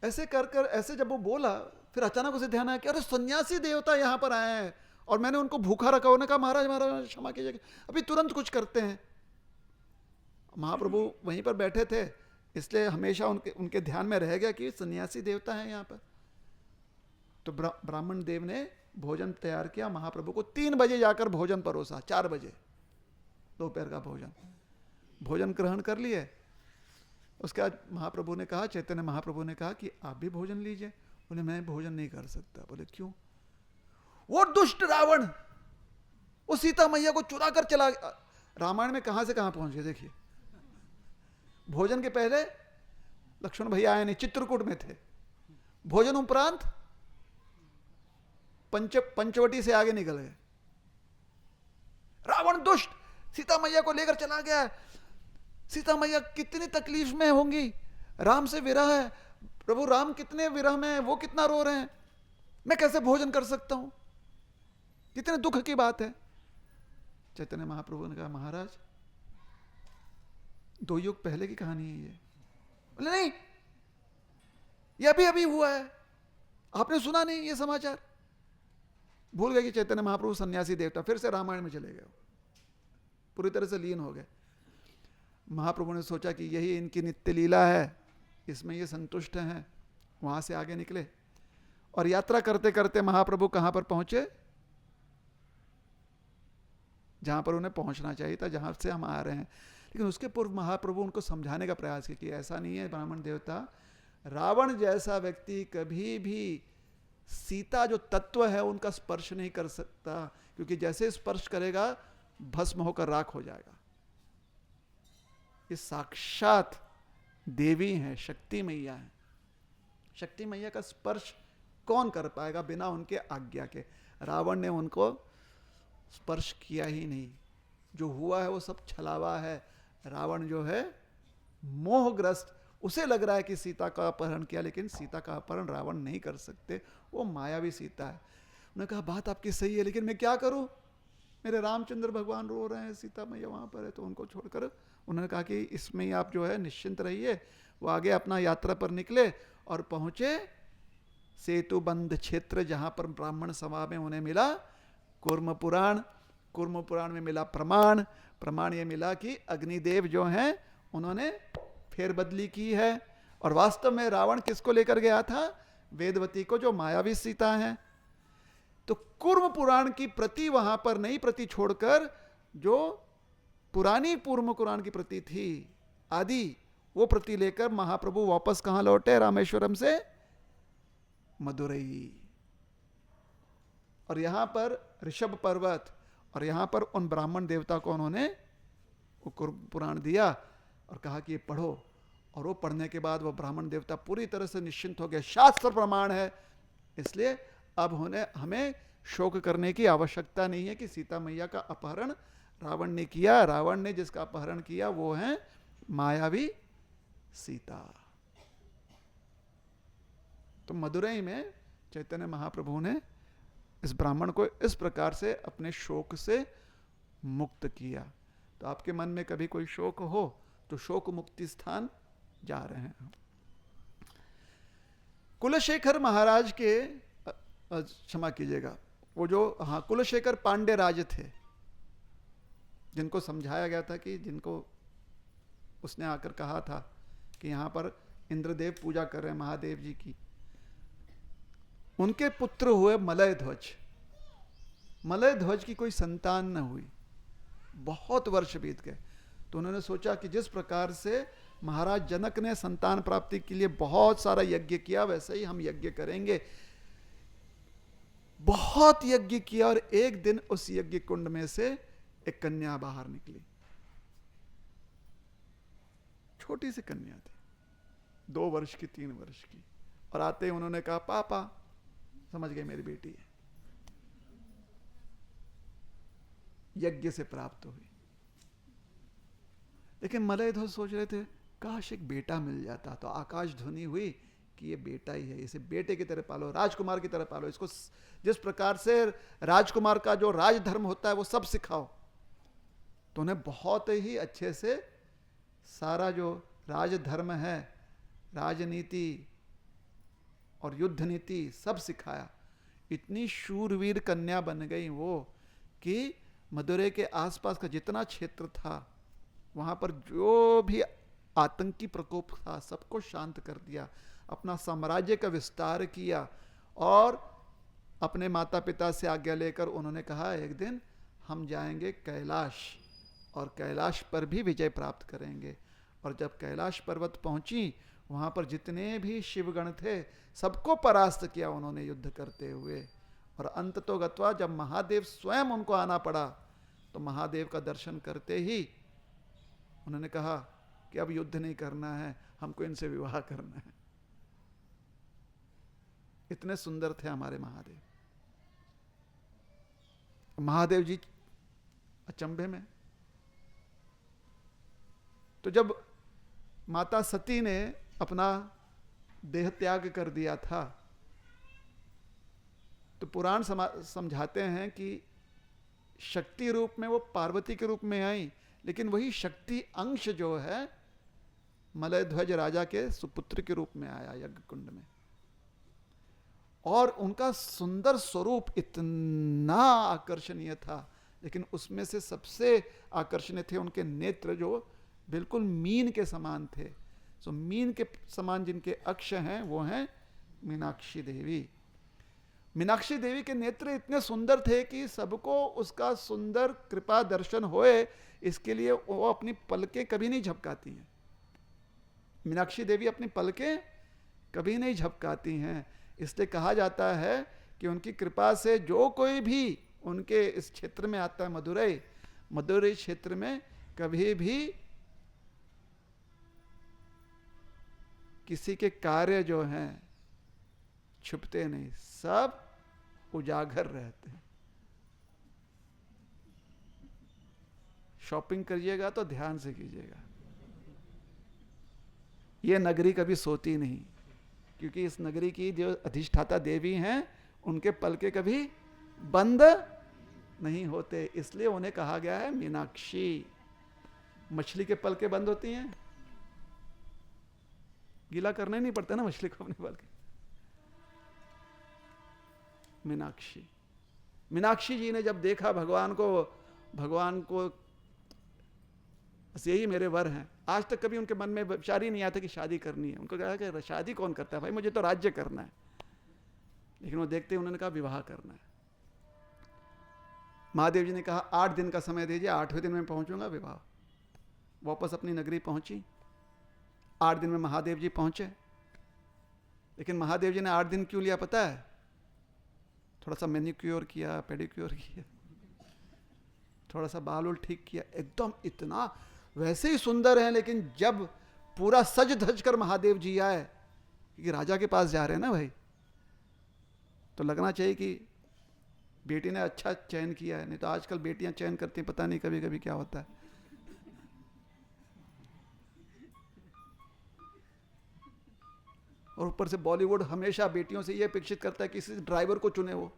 ऐसे कर कर ऐसे जब वो बोला, फिर अचानक उसे ध्यान आया कि अरे सन्यासी देवता यहां पर आए हैं और मैंने उनको भूखा रखा। उन्होंने कहा महाराज महाराज क्षमा कीजिए, अभी तुरंत कुछ करते हैं। महाप्रभु वहीं पर बैठे थे, इसलिए हमेशा उनके ध्यान में रह गया कि सन्यासी देवता है यहाँ पर। तो ब्राह्मण देव ने भोजन तैयार किया, महाप्रभु को 3 बजे जाकर भोजन परोसा, 4 बजे दोपहर का भोजन ग्रहण कर लिए। उसके बाद महाप्रभु ने कहा, चैतन्य महाप्रभु ने कहा कि आप भी भोजन लीजिए। बोले मैं भोजन नहीं कर सकता। बोले क्यों? वो दुष्ट रावण वो सीता मैया को चुरा कर चला गया। रामायण में कहां से कहां पहुंच गए देखिए। भोजन के पहले लक्ष्मण भैया आए नहीं, चित्रकूट में थे। भोजन उपरांत पंचवटी से आगे निकल गए। रावण दुष्ट सीता मैया को लेकर चला गया। सीता मैया कितनी तकलीफ में होंगी, राम से विरह है, प्रभु राम कितने विरह में है, वो कितना रो रहे हैं, मैं कैसे भोजन कर सकता हूं, कितने दुख की बात है। चैतन्य महाप्रभु ने कहा महाराज 2 युग पहले की कहानी है ये। बोले नहीं, ये अभी अभी हुआ है, आपने सुना नहीं ये समाचार? भूल गए कि चैतन्य महाप्रभु सन्यासी देवता। फिर से रामायण में चले गए, पूरी तरह से लीन हो गए। महाप्रभु ने सोचा कि यही इनकी नित्य लीला है, इसमें ये संतुष्ट हैं। वहां से आगे निकले और यात्रा करते करते महाप्रभु कहां पर पहुंचे? जहां पर उन्हें पहुंचना चाहिए था, जहां से हम आ रहे हैं। लेकिन उसके पूर्व महाप्रभु उनको समझाने का प्रयास किया कि ऐसा नहीं है ब्राह्मण देवता, रावण जैसा व्यक्ति कभी भी सीता जो तत्व है उनका स्पर्श नहीं कर सकता, क्योंकि जैसे स्पर्श करेगा भस्म होकर राख हो जाएगा। ये साक्षात देवी हैं, शक्ति मैया हैं। शक्ति मैया का स्पर्श कौन कर पाएगा बिना उनके आज्ञा के? रावण ने उनको स्पर्श किया ही नहीं। जो हुआ है वो सब छलावा है। रावण जो है मोहग्रस्त, उसे लग रहा है कि सीता का अपहरण किया, लेकिन सीता का अपहरण रावण नहीं कर सकते, वो मायावी सीता है। उन्होंने कहा बात आपकी सही है, लेकिन मैं क्या करूं? मेरे रामचंद्र भगवान रो रहे हैं, सीता मैया वहां पर है, तो उनको छोड़कर उन्होंने कहा कि इसमें ही आप जो है निश्चिंत रहिए। वो आगे अपना यात्रा पर निकले और पहुंचे सेतु बंध क्षेत्र, जहां पर ब्राह्मण सभा में उन्हें मिला कूर्म पुराण। कूर्म पुराण में मिला प्रमाण। प्रमाण ये मिला कि अग्निदेव जो हैं उन्होंने फेरबदली की है, और वास्तव में रावण किसको लेकर गया था? वेदवती को, जो मायावी सीता है। तो कूर्म पुराण की प्रति वहां पर नई प्रति छोड़कर जो पुरानी पूर्व पुराण की प्रति थी आदि, वो प्रति लेकर महाप्रभु वापस कहां लौटे? रामेश्वरम से मदुरई। और यहां पर ऋषभ पर्वत, और यहां पर उन ब्राह्मण देवता को उन्होंने पुराण दिया और कहा कि ये पढ़ो। और वो पढ़ने के बाद वो ब्राह्मण देवता पूरी तरह से निश्चिंत हो गए। शास्त्र प्रमाण है, इसलिए अब हमें शोक करने की आवश्यकता नहीं है कि सीता मैया का अपहरण रावण ने किया। रावण ने जिसका अपहरण किया वो है मायावी सीता। तो मदुरई में चैतन्य महाप्रभु ने इस ब्राह्मण को इस प्रकार से अपने शोक से मुक्त किया। तो आपके मन में कभी कोई शोक हो तो शोक मुक्ति स्थान जा रहे हैं। कुलशेखर महाराज के, क्षमा कीजिएगा, वो जो कुलशेखर पांडे राज थे, जिनको समझाया गया था कि जिनको उसने आकर कहा था कि यहां पर इंद्रदेव पूजा कर रहे हैं महादेव जी की, उनके पुत्र हुए मलय ध्वज। मलय ध्वज की कोई संतान न हुई, बहुत वर्ष बीत गए। तो उन्होंने सोचा कि जिस प्रकार से महाराज जनक ने संतान प्राप्ति के लिए बहुत सारा यज्ञ किया, वैसे ही हम यज्ञ करेंगे। बहुत यज्ञ किया और एक दिन उस यज्ञ कुंड में से एक कन्या बाहर निकली। छोटी सी कन्या थी, 2 वर्ष की, 3 वर्ष की। और आते ही उन्होंने कहा पापा, समझ गए मेरी बेटी है, यज्ञ से प्राप्त हुई। लेकिन मलय ध्वज सोच रहे थे काश एक बेटा मिल जाता। तो आकाश ध्वनि हुई कि ये बेटा ही है, इसे बेटे की तरह पालो, राजकुमार की तरह पालो, इसको जिस प्रकार से राजकुमार का जो राजधर्म होता है वो सब सिखाओ। तो उन्हें बहुत ही अच्छे से सारा जो राजधर्म है, राजनीति और युद्ध नीति सब सिखाया। इतनी शूरवीर कन्या बन गई वो कि मदुरै के आसपास का जितना क्षेत्र था वहां पर जो भी आतंकी प्रकोप था सबको शांत कर दिया, अपना साम्राज्य का विस्तार किया। और अपने माता पिता से आज्ञा लेकर उन्होंने कहा एक दिन हम जाएंगे कैलाश और कैलाश पर भी विजय प्राप्त करेंगे। और जब कैलाश पर्वत पहुंची, वहां पर जितने भी शिवगण थे सबको परास्त किया उन्होंने युद्ध करते हुए। और अंत तो गत्वा जब महादेव स्वयं उनको आना पड़ा, तो महादेव का दर्शन करते ही उन्होंने कहा कि अब युद्ध नहीं करना है, हमको इनसे विवाह करना है। इतने सुंदर थे हमारे महादेव। महादेव जी अचंभे में। तो जब माता सती ने अपना देह त्याग कर दिया था, तो पुराण समझाते हैं कि शक्ति रूप में वो पार्वती के रूप में आई, लेकिन वही शक्ति अंश जो है मलय ध्वज राजा के सुपुत्र के रूप में आया यज्ञ कुंड में। और उनका सुंदर स्वरूप इतना आकर्षणीय था, लेकिन उसमें से सबसे आकर्षणीय थे उनके नेत्र जो बिल्कुल मीन के समान थे। सो मीन के समान जिनके अक्ष हैं वो हैं मीनाक्षी देवी। मीनाक्षी देवी के नेत्र इतने सुंदर थे कि सबको उसका सुंदर कृपा दर्शन होए, इसके लिए वो अपनी पलकें कभी नहीं झपकाती हैं। मीनाक्षी देवी अपनी पलकें कभी नहीं झपकाती हैं। इसलिए कहा जाता है कि उनकी कृपा से जो कोई भी उनके इस क्षेत्र में आता है, मदुरई क्षेत्र में, कभी भी किसी के कार्य जो हैं छुपते नहीं, सब उजागर रहते हैं। शॉपिंग करिएगा तो ध्यान से कीजिएगा। ये नगरी कभी सोती नहीं, क्योंकि इस नगरी की जो अधिष्ठाता देवी हैं उनके पलके कभी बंद नहीं होते, इसलिए उन्हें कहा गया है मीनाक्षी। मछली के पलके बंद होती हैं, गीला करना ही नहीं पड़ता ना मछली को अपने पलके। मीनाक्षी, मीनाक्षी जी ने जब देखा भगवान को बस यही मेरे वर हैं। आज तक कभी उनके मन में विचार ही नहीं आता कि शादी करनी है। उनको कहा कि शादी कौन करता है भाई, मुझे तो राज्य करना है। लेकिन वो देखते उन्होंने कहा विवाह करना है। महादेव जी ने कहा 8 दिन का समय दीजिए, 8वें दिन में पहुंचूंगा विवाह। वापस अपनी नगरी पहुंची, 8 दिन में महादेव जी पहुंचे। लेकिन महादेव जी ने 8 दिन क्यों लिया पता है? थोड़ा सा मैनिक्योर किया, पेडिक्योर किया, थोड़ा सा बाल उल ठीक किया, एकदम इतना वैसे ही सुंदर है। लेकिन जब पूरा सज धज कर महादेव जी आए, क्योंकि राजा के पास जा रहे हैं ना भाई, तो लगना चाहिए कि बेटी ने अच्छा चयन किया है। नहीं तो आजकल बेटियां चयन करती हैं, पता नहीं कभी कभी क्या होता है। और ऊपर से बॉलीवुड हमेशा बेटियों से यह अपेक्षित करता है कि किसी ड्राइवर को चुने वो,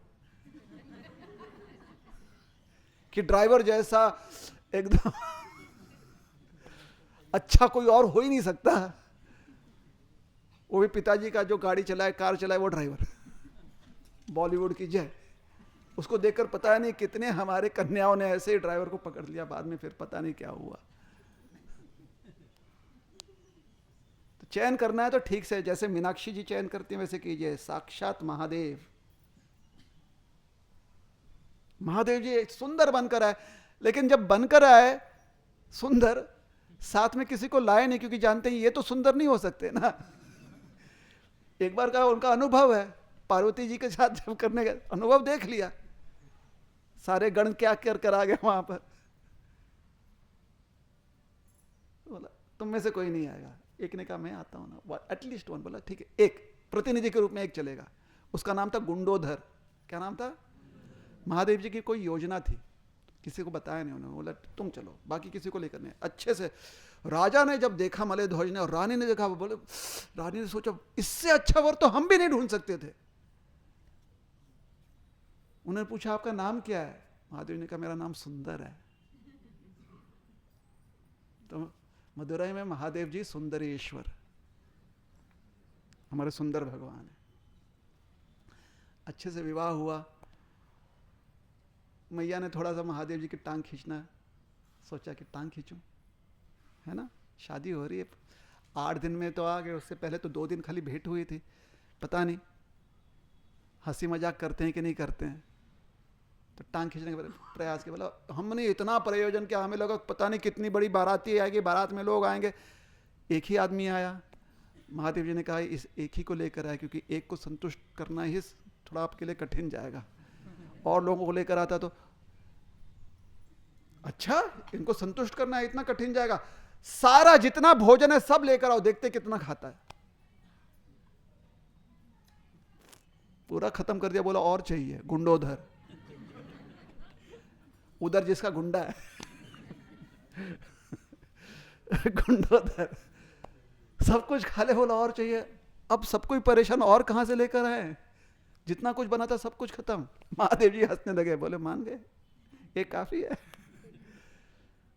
कि ड्राइवर जैसा एकदम अच्छा कोई और हो ही नहीं सकता। वो भी पिताजी का जो गाड़ी चलाए, कार चलाए, वो ड्राइवर। बॉलीवुड की जय। उसको देखकर पता नहीं कितने हमारे कन्याओं ने ऐसे ही ड्राइवर को पकड़ लिया, बाद में फिर पता नहीं क्या हुआ। तो चयन करना है तो ठीक से, जैसे मीनाक्षी जी चयन करती हैं वैसे कीजिए। साक्षात महादेव, महादेव जी सुंदर बनकर आए। लेकिन जब बनकर आए सुंदर, साथ में किसी को लाए नहीं, क्योंकि जानते हैं ये तो सुंदर नहीं हो सकते ना। एक बार का उनका अनुभव है, पार्वती जी के साथ जब करने का अनुभव देख लिया, सारे गण क्या कर आ गए वहां पर। बोला तुम में से कोई नहीं आएगा। एक ने कहा मैं आता हूं ना, एटलीस्ट वन। बोला ठीक है, एक प्रतिनिधि के रूप में एक चलेगा। उसका नाम था गुंडोधर। क्या नाम था? महादेव जी की कोई योजना थी, किसी को बताया नहीं उन्होंने। बोला तुम चलो, बाकी किसी को लेकर नहीं। अच्छे से राजा ने जब देखा, मलय ध्वज ने और रानी ने देखा, बोले, रानी ने सोचा इससे अच्छा वर तो हम भी नहीं ढूंढ सकते थे। उन्होंने पूछा आपका नाम क्या है? महादेव ने कहा मेरा नाम सुंदर है। तो मदुरई में महादेव जी सुंदरेश्वर, हमारे सुंदर भगवान है। अच्छे से विवाह हुआ। मैया ने थोड़ा सा महादेव जी की टांग खींचना सोचा कि टांग खींचूं, है ना, शादी हो रही है। 8 दिन में तो आ गए, उससे पहले तो 2 दिन खाली भेंट हुई थी। पता नहीं हंसी मजाक करते हैं कि नहीं करते हैं। तो टांग खींचने के प्रयास किया। बोला हमने इतना प्रयोजन किया, हमें लगा पता नहीं कितनी बड़ी बाराती आएगी, बारात में लोग आएंगे। एक ही आदमी आया। महादेव जी ने कहा इस एक ही को लेकर आए, क्योंकि एक को संतुष्ट करना ही थोड़ा आपके लिए कठिन जाएगा। और लोगों को लेकर आता तो अच्छा, इनको संतुष्ट करना है, इतना कठिन जाएगा। सारा जितना भोजन है सब लेकर आओ, देखते कितना खाता है। पूरा खत्म कर दिया। बोला और चाहिए। गुंडोधर, उधर जिसका गुंडा है गुंडोधर सब कुछ खा ले। बोला और चाहिए। अब सब कोई परेशान, और कहां से लेकर आए? जितना कुछ बना था सब कुछ खत्म। महादेव जी हंसने लगे, बोले मान गए, ये काफी है।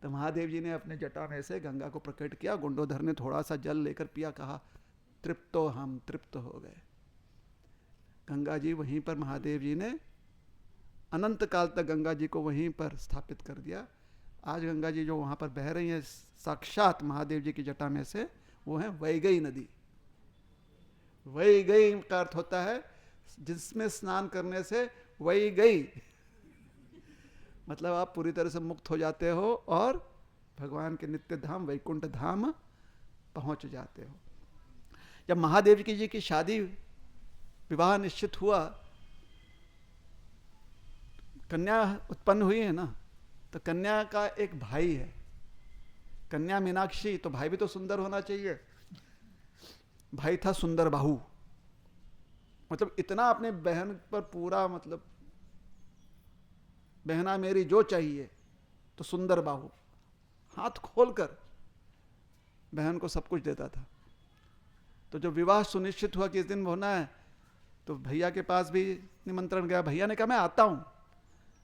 तो महादेव जी ने अपने जटा में से गंगा को प्रकट किया। गुंडोधर ने थोड़ा सा जल लेकर पिया, कहा तृप्तो हम, तृप्त हो गए। गंगा जी वहीं पर, महादेव जी ने अनंत काल तक गंगा जी को वहीं पर स्थापित कर दिया। आज गंगा जी जो वहां पर बह रही है साक्षात महादेव जी की जटा में से, वो है वैगई नदी। वैगई का अर्थ होता है जिसमें स्नान करने से वही गई, मतलब आप पूरी तरह से मुक्त हो जाते हो और भगवान के नित्य धाम वैकुंठ धाम पहुंच जाते हो। जब महादेव जी की शादी विवाह निश्चित हुआ, कन्या उत्पन्न हुई है ना, तो कन्या का एक भाई है, कन्या मीनाक्षी, तो भाई भी तो सुंदर होना चाहिए। भाई था सुंदर बाहु, मतलब इतना अपने बहन पर पूरा, मतलब बहना मेरी जो चाहिए, तो सुंदर बाहु हाथ खोलकर बहन को सब कुछ देता था। तो जब विवाह सुनिश्चित हुआ कि इस दिन होना है, तो भैया के पास भी निमंत्रण गया। भैया ने कहा मैं आता हूं,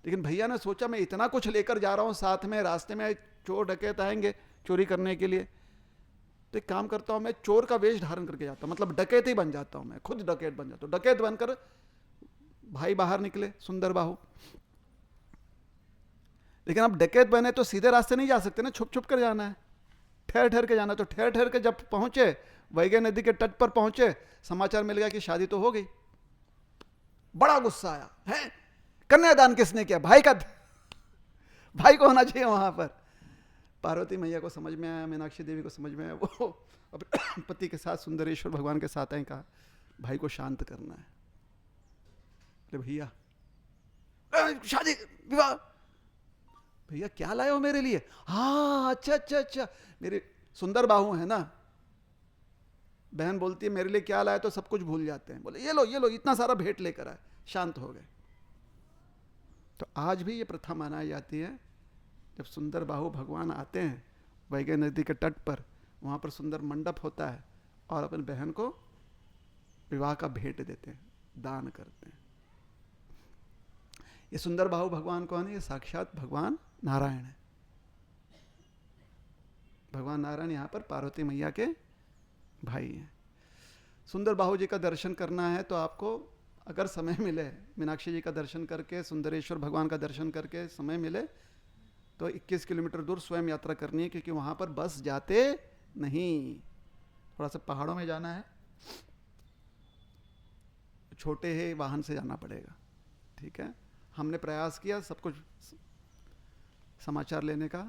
लेकिन भैया ने सोचा मैं इतना कुछ लेकर जा रहा हूं साथ में, रास्ते में चोर डकैत आएंगे चोरी करने के लिए, तो एक काम करता हूं मैं चोर का वेश धारण करके जाता हूं, मतलब डकैत ही बन जाता हूं, मैं खुद डकैत बन जाता हूं। डकैत बनकर भाई बाहर निकले सुंदर बाहु, लेकिन अब डकैत बने तो सीधे रास्ते नहीं जा सकते ना, छुप छुप कर जाना है, ठहर ठहर के जाना। तो ठहर ठहर के जब पहुंचे, वैगै नदी के तट पर पहुंचे, समाचार मिल गया कि शादी तो हो गई। बड़ा गुस्सा आया, है कन्यादान किसने किया? भाई का, भाई को होना चाहिए वहां पर। पार्वती मैया को समझ में आया, मीनाक्षी देवी को समझ में आया, वो अपने पति के साथ सुंदरेश्वर भगवान के साथ आए, कहा भाई को शांत करना है। भैया शादी विवाह, भैया क्या लाए हो मेरे लिए? हाँ अच्छा अच्छा अच्छा, मेरे सुंदर बाहु है ना। बहन बोलती है मेरे लिए क्या लाए, तो सब कुछ भूल जाते हैं। बोले ये लो इतना सारा भेंट लेकर आए, शांत हो गए। तो आज भी ये प्रथा मनाई जाती है, जब सुंदर बाहु भगवान आते हैं वैगै नदी के तट पर, वहां पर सुंदर मंडप होता है, और अपनी बहन को विवाह का भेंट देते हैं, दान करते हैं। ये सुंदर बाहु भगवान कौन है? ये साक्षात भगवान नारायण है। भगवान नारायण यहाँ पर पार्वती मैया के भाई हैं। सुंदर बाहु जी का दर्शन करना है तो आपको अगर समय मिले, मीनाक्षी जी का दर्शन करके, सुंदरेश्वर भगवान का दर्शन करके समय मिले, तो 21 किलोमीटर दूर स्वयं यात्रा करनी है, क्योंकि वहां पर बस जाते नहीं, थोड़ा सा पहाड़ों में जाना है, छोटे ही वाहन से जाना पड़ेगा। ठीक है, हमने प्रयास किया सब कुछ समाचार लेने का,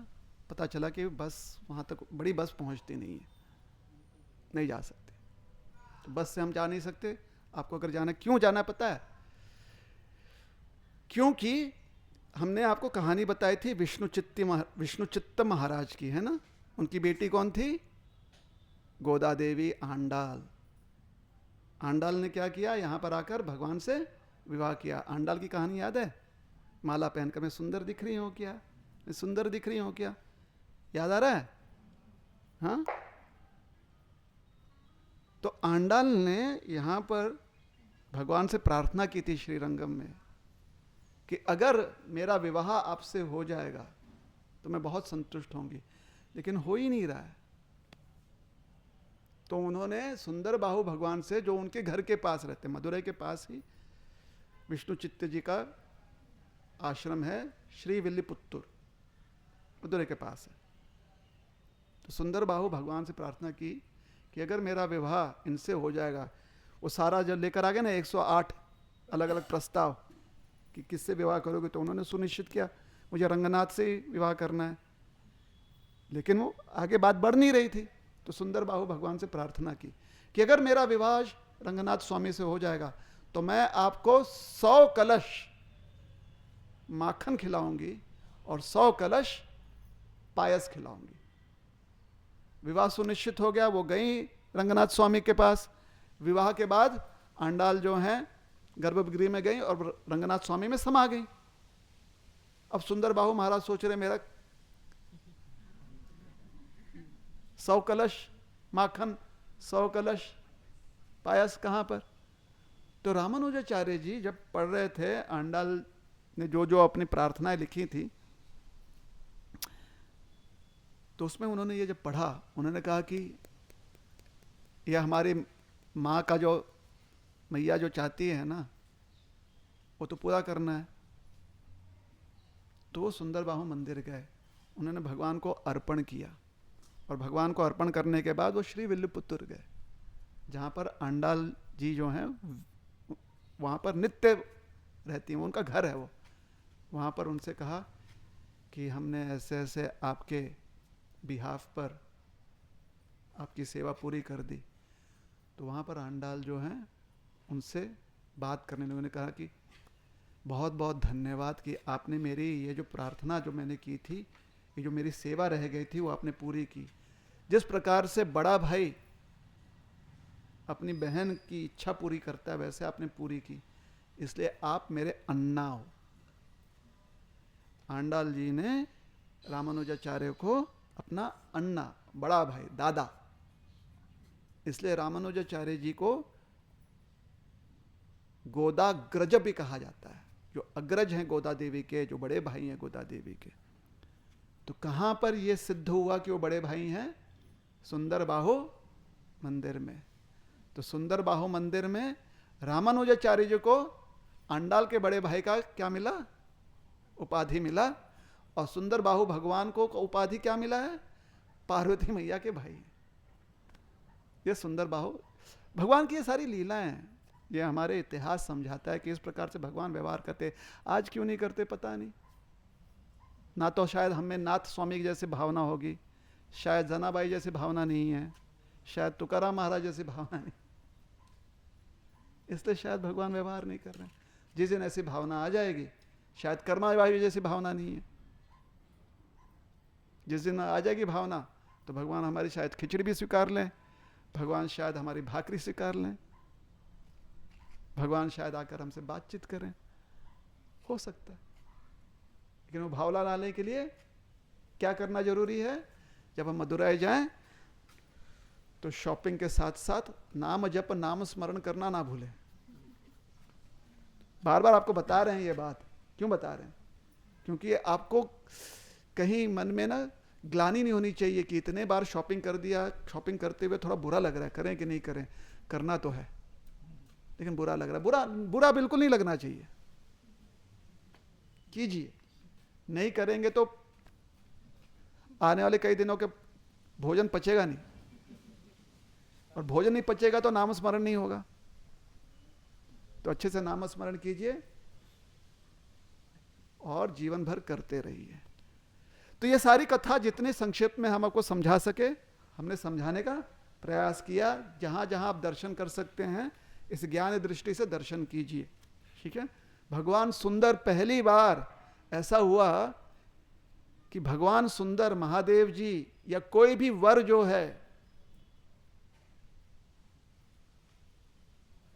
पता चला कि बस वहां तक बड़ी बस पहुंचती नहीं है, नहीं जा सकते। तो बस से हम जा नहीं सकते। आपको अगर जाना, क्यों जाना पता है? क्योंकि हमने आपको कहानी बताई थी विष्णुचित्त महाराज की, है ना। उनकी बेटी कौन थी? गोदा देवी आंडाल। आंडाल ने क्या किया? यहां पर आकर भगवान से विवाह किया। आंडाल की कहानी याद है? माला पहनकर मैं सुंदर दिख रही हूं क्या, मैं सुंदर दिख रही हूं क्या, याद आ रहा है? हाँ, तो आंडाल ने यहां पर भगवान से प्रार्थना की थी श्रीरंगम में कि अगर मेरा विवाह आपसे हो जाएगा तो मैं बहुत संतुष्ट होंगी, लेकिन हो ही नहीं रहा है। तो उन्होंने सुंदर बाहु भगवान से, जो उनके घर के पास रहते, मदुरै के पास ही विष्णुचित्त जी का आश्रम है, श्री विल्लीपुत्तूर, मदुरै के पास है। तो सुंदर बाहु भगवान से प्रार्थना की कि अगर मेरा विवाह इनसे हो जाएगा, वो सारा जब लेकर आ गए ना 108 अलग अलग प्रस्ताव कि किससे विवाह करोगे, तो उन्होंने सुनिश्चित किया मुझे रंगनाथ से ही विवाह करना है, लेकिन वो आगे बात बढ़ नहीं रही थी। तो सुंदर बाहु भगवान से प्रार्थना की कि अगर मेरा विवाह रंगनाथ स्वामी से हो जाएगा तो मैं आपको 100 कलश माखन खिलाऊंगी और 100 कलश पायस खिलाऊंगी। विवाह सुनिश्चित हो गया, वो गई रंगनाथ स्वामी के पास। विवाह के बाद आंडाल जो हैं गर्भगृह में गई और रंगनाथ स्वामी में समा गई। अब सुंदर बाहु महाराज सोच रहे मेरा 100 कलश माखन, 100 कलश पायस कहां पर? तो रामानुजाचार्य जी जब पढ़ रहे थे, आंडाल ने जो जो अपनी प्रार्थनाएं लिखी थी, तो उसमें उन्होंने ये जब पढ़ा, उन्होंने कहा कि यह हमारी माँ का जो, मैया जो चाहती है ना, वो तो पूरा करना है। तो वो सुंदर बाहु मंदिर गए, उन्होंने भगवान को अर्पण किया, और भगवान को अर्पण करने के बाद वो श्री विल्लीपुत्तूर गए, जहाँ पर आंडाल जी जो हैं वहाँ पर नित्य रहती हैं, उनका घर है वो। वहाँ पर उनसे कहा कि हमने ऐसे ऐसे आपके बिहाफ पर आपकी सेवा पूरी कर दी। तो वहाँ पर आंडाल जो हैं उनसे बात करने लगे। उन्होंने कहा कि बहुत बहुत धन्यवाद कि आपने मेरी ये जो प्रार्थना जो मैंने की थी, ये जो मेरी सेवा रह गई थी, वो आपने पूरी की। जिस प्रकार से बड़ा भाई अपनी बहन की इच्छा पूरी करता है, वैसे आपने पूरी की, इसलिए आप मेरे अन्ना हो। आंडाल जी ने रामानुजाचार्य को अपना अन्ना, बड़ा भाई, दादा, इसलिए रामानुजाचार्य जी को गोदाग्रज भी कहा जाता है। जो अग्रज हैं गोदा देवी के, जो बड़े भाई हैं गोदा देवी के। तो कहां पर यह सिद्ध हुआ कि वो बड़े भाई हैं? सुंदर बाहु मंदिर में। तो सुंदर बाहु मंदिर में रामानुजाचार्य जी को आंडाल के बड़े भाई का क्या मिला? उपाधि मिला। और सुंदर बाहु भगवान को उपाधि क्या मिला है? पार्वती मैया के भाई। ये सुंदर बाहु भगवान की ये सारी लीलाएं हैं। ये हमारे इतिहास समझाता है कि इस प्रकार से भगवान व्यवहार करते। आज क्यों नहीं करते पता नहीं। ना तो शायद हमें नाथ स्वामी जैसी भावना होगी, शायद जनाबाई जैसी भावना नहीं है, शायद तुकाराम महाराज जैसी भावना नहीं, इसलिए शायद भगवान व्यवहार नहीं कर रहे। जिस दिन ऐसी भावना आ जाएगी, शायद कर्माबाई जैसी भावना नहीं है, जिस दिन आ जाएगी भावना, तो भगवान हमारी शायद खिचड़ी भी स्वीकार लें, भगवान शायद हमारी भाकरी स्वीकार लें, भगवान शायद आकर हमसे बातचीत करें, हो सकता है। लेकिन वो भावना लाने के लिए क्या करना जरूरी है? जब हम मदुराई जाएं तो शॉपिंग के साथ साथ नाम जप, नाम स्मरण करना ना भूलें। बार बार आपको बता रहे हैं ये बात। क्यों बता रहे हैं? क्योंकि आपको कहीं मन में ना ग्लानि नहीं होनी चाहिए कि इतने बार शॉपिंग कर दिया, शॉपिंग करते हुए थोड़ा बुरा लग रहा है, करें कि नहीं करें। करना तो है लेकिन बुरा लग रहा है। बुरा बिल्कुल नहीं लगना चाहिए, कीजिए। नहीं करेंगे तो आने वाले कई दिनों के भोजन पचेगा नहीं, और भोजन नहीं पचेगा तो नाम स्मरण नहीं होगा। तो अच्छे से नाम स्मरण कीजिए और जीवन भर करते रहिए। तो ये सारी कथा जितने संक्षिप्त में हम आपको समझा सके, हमने समझाने का प्रयास किया। जहां जहां आप दर्शन कर सकते हैं, इस ज्ञान दृष्टि से दर्शन कीजिए। ठीक है। भगवान सुंदर, पहली बार ऐसा हुआ कि भगवान सुंदर, महादेव जी या कोई भी वर जो है,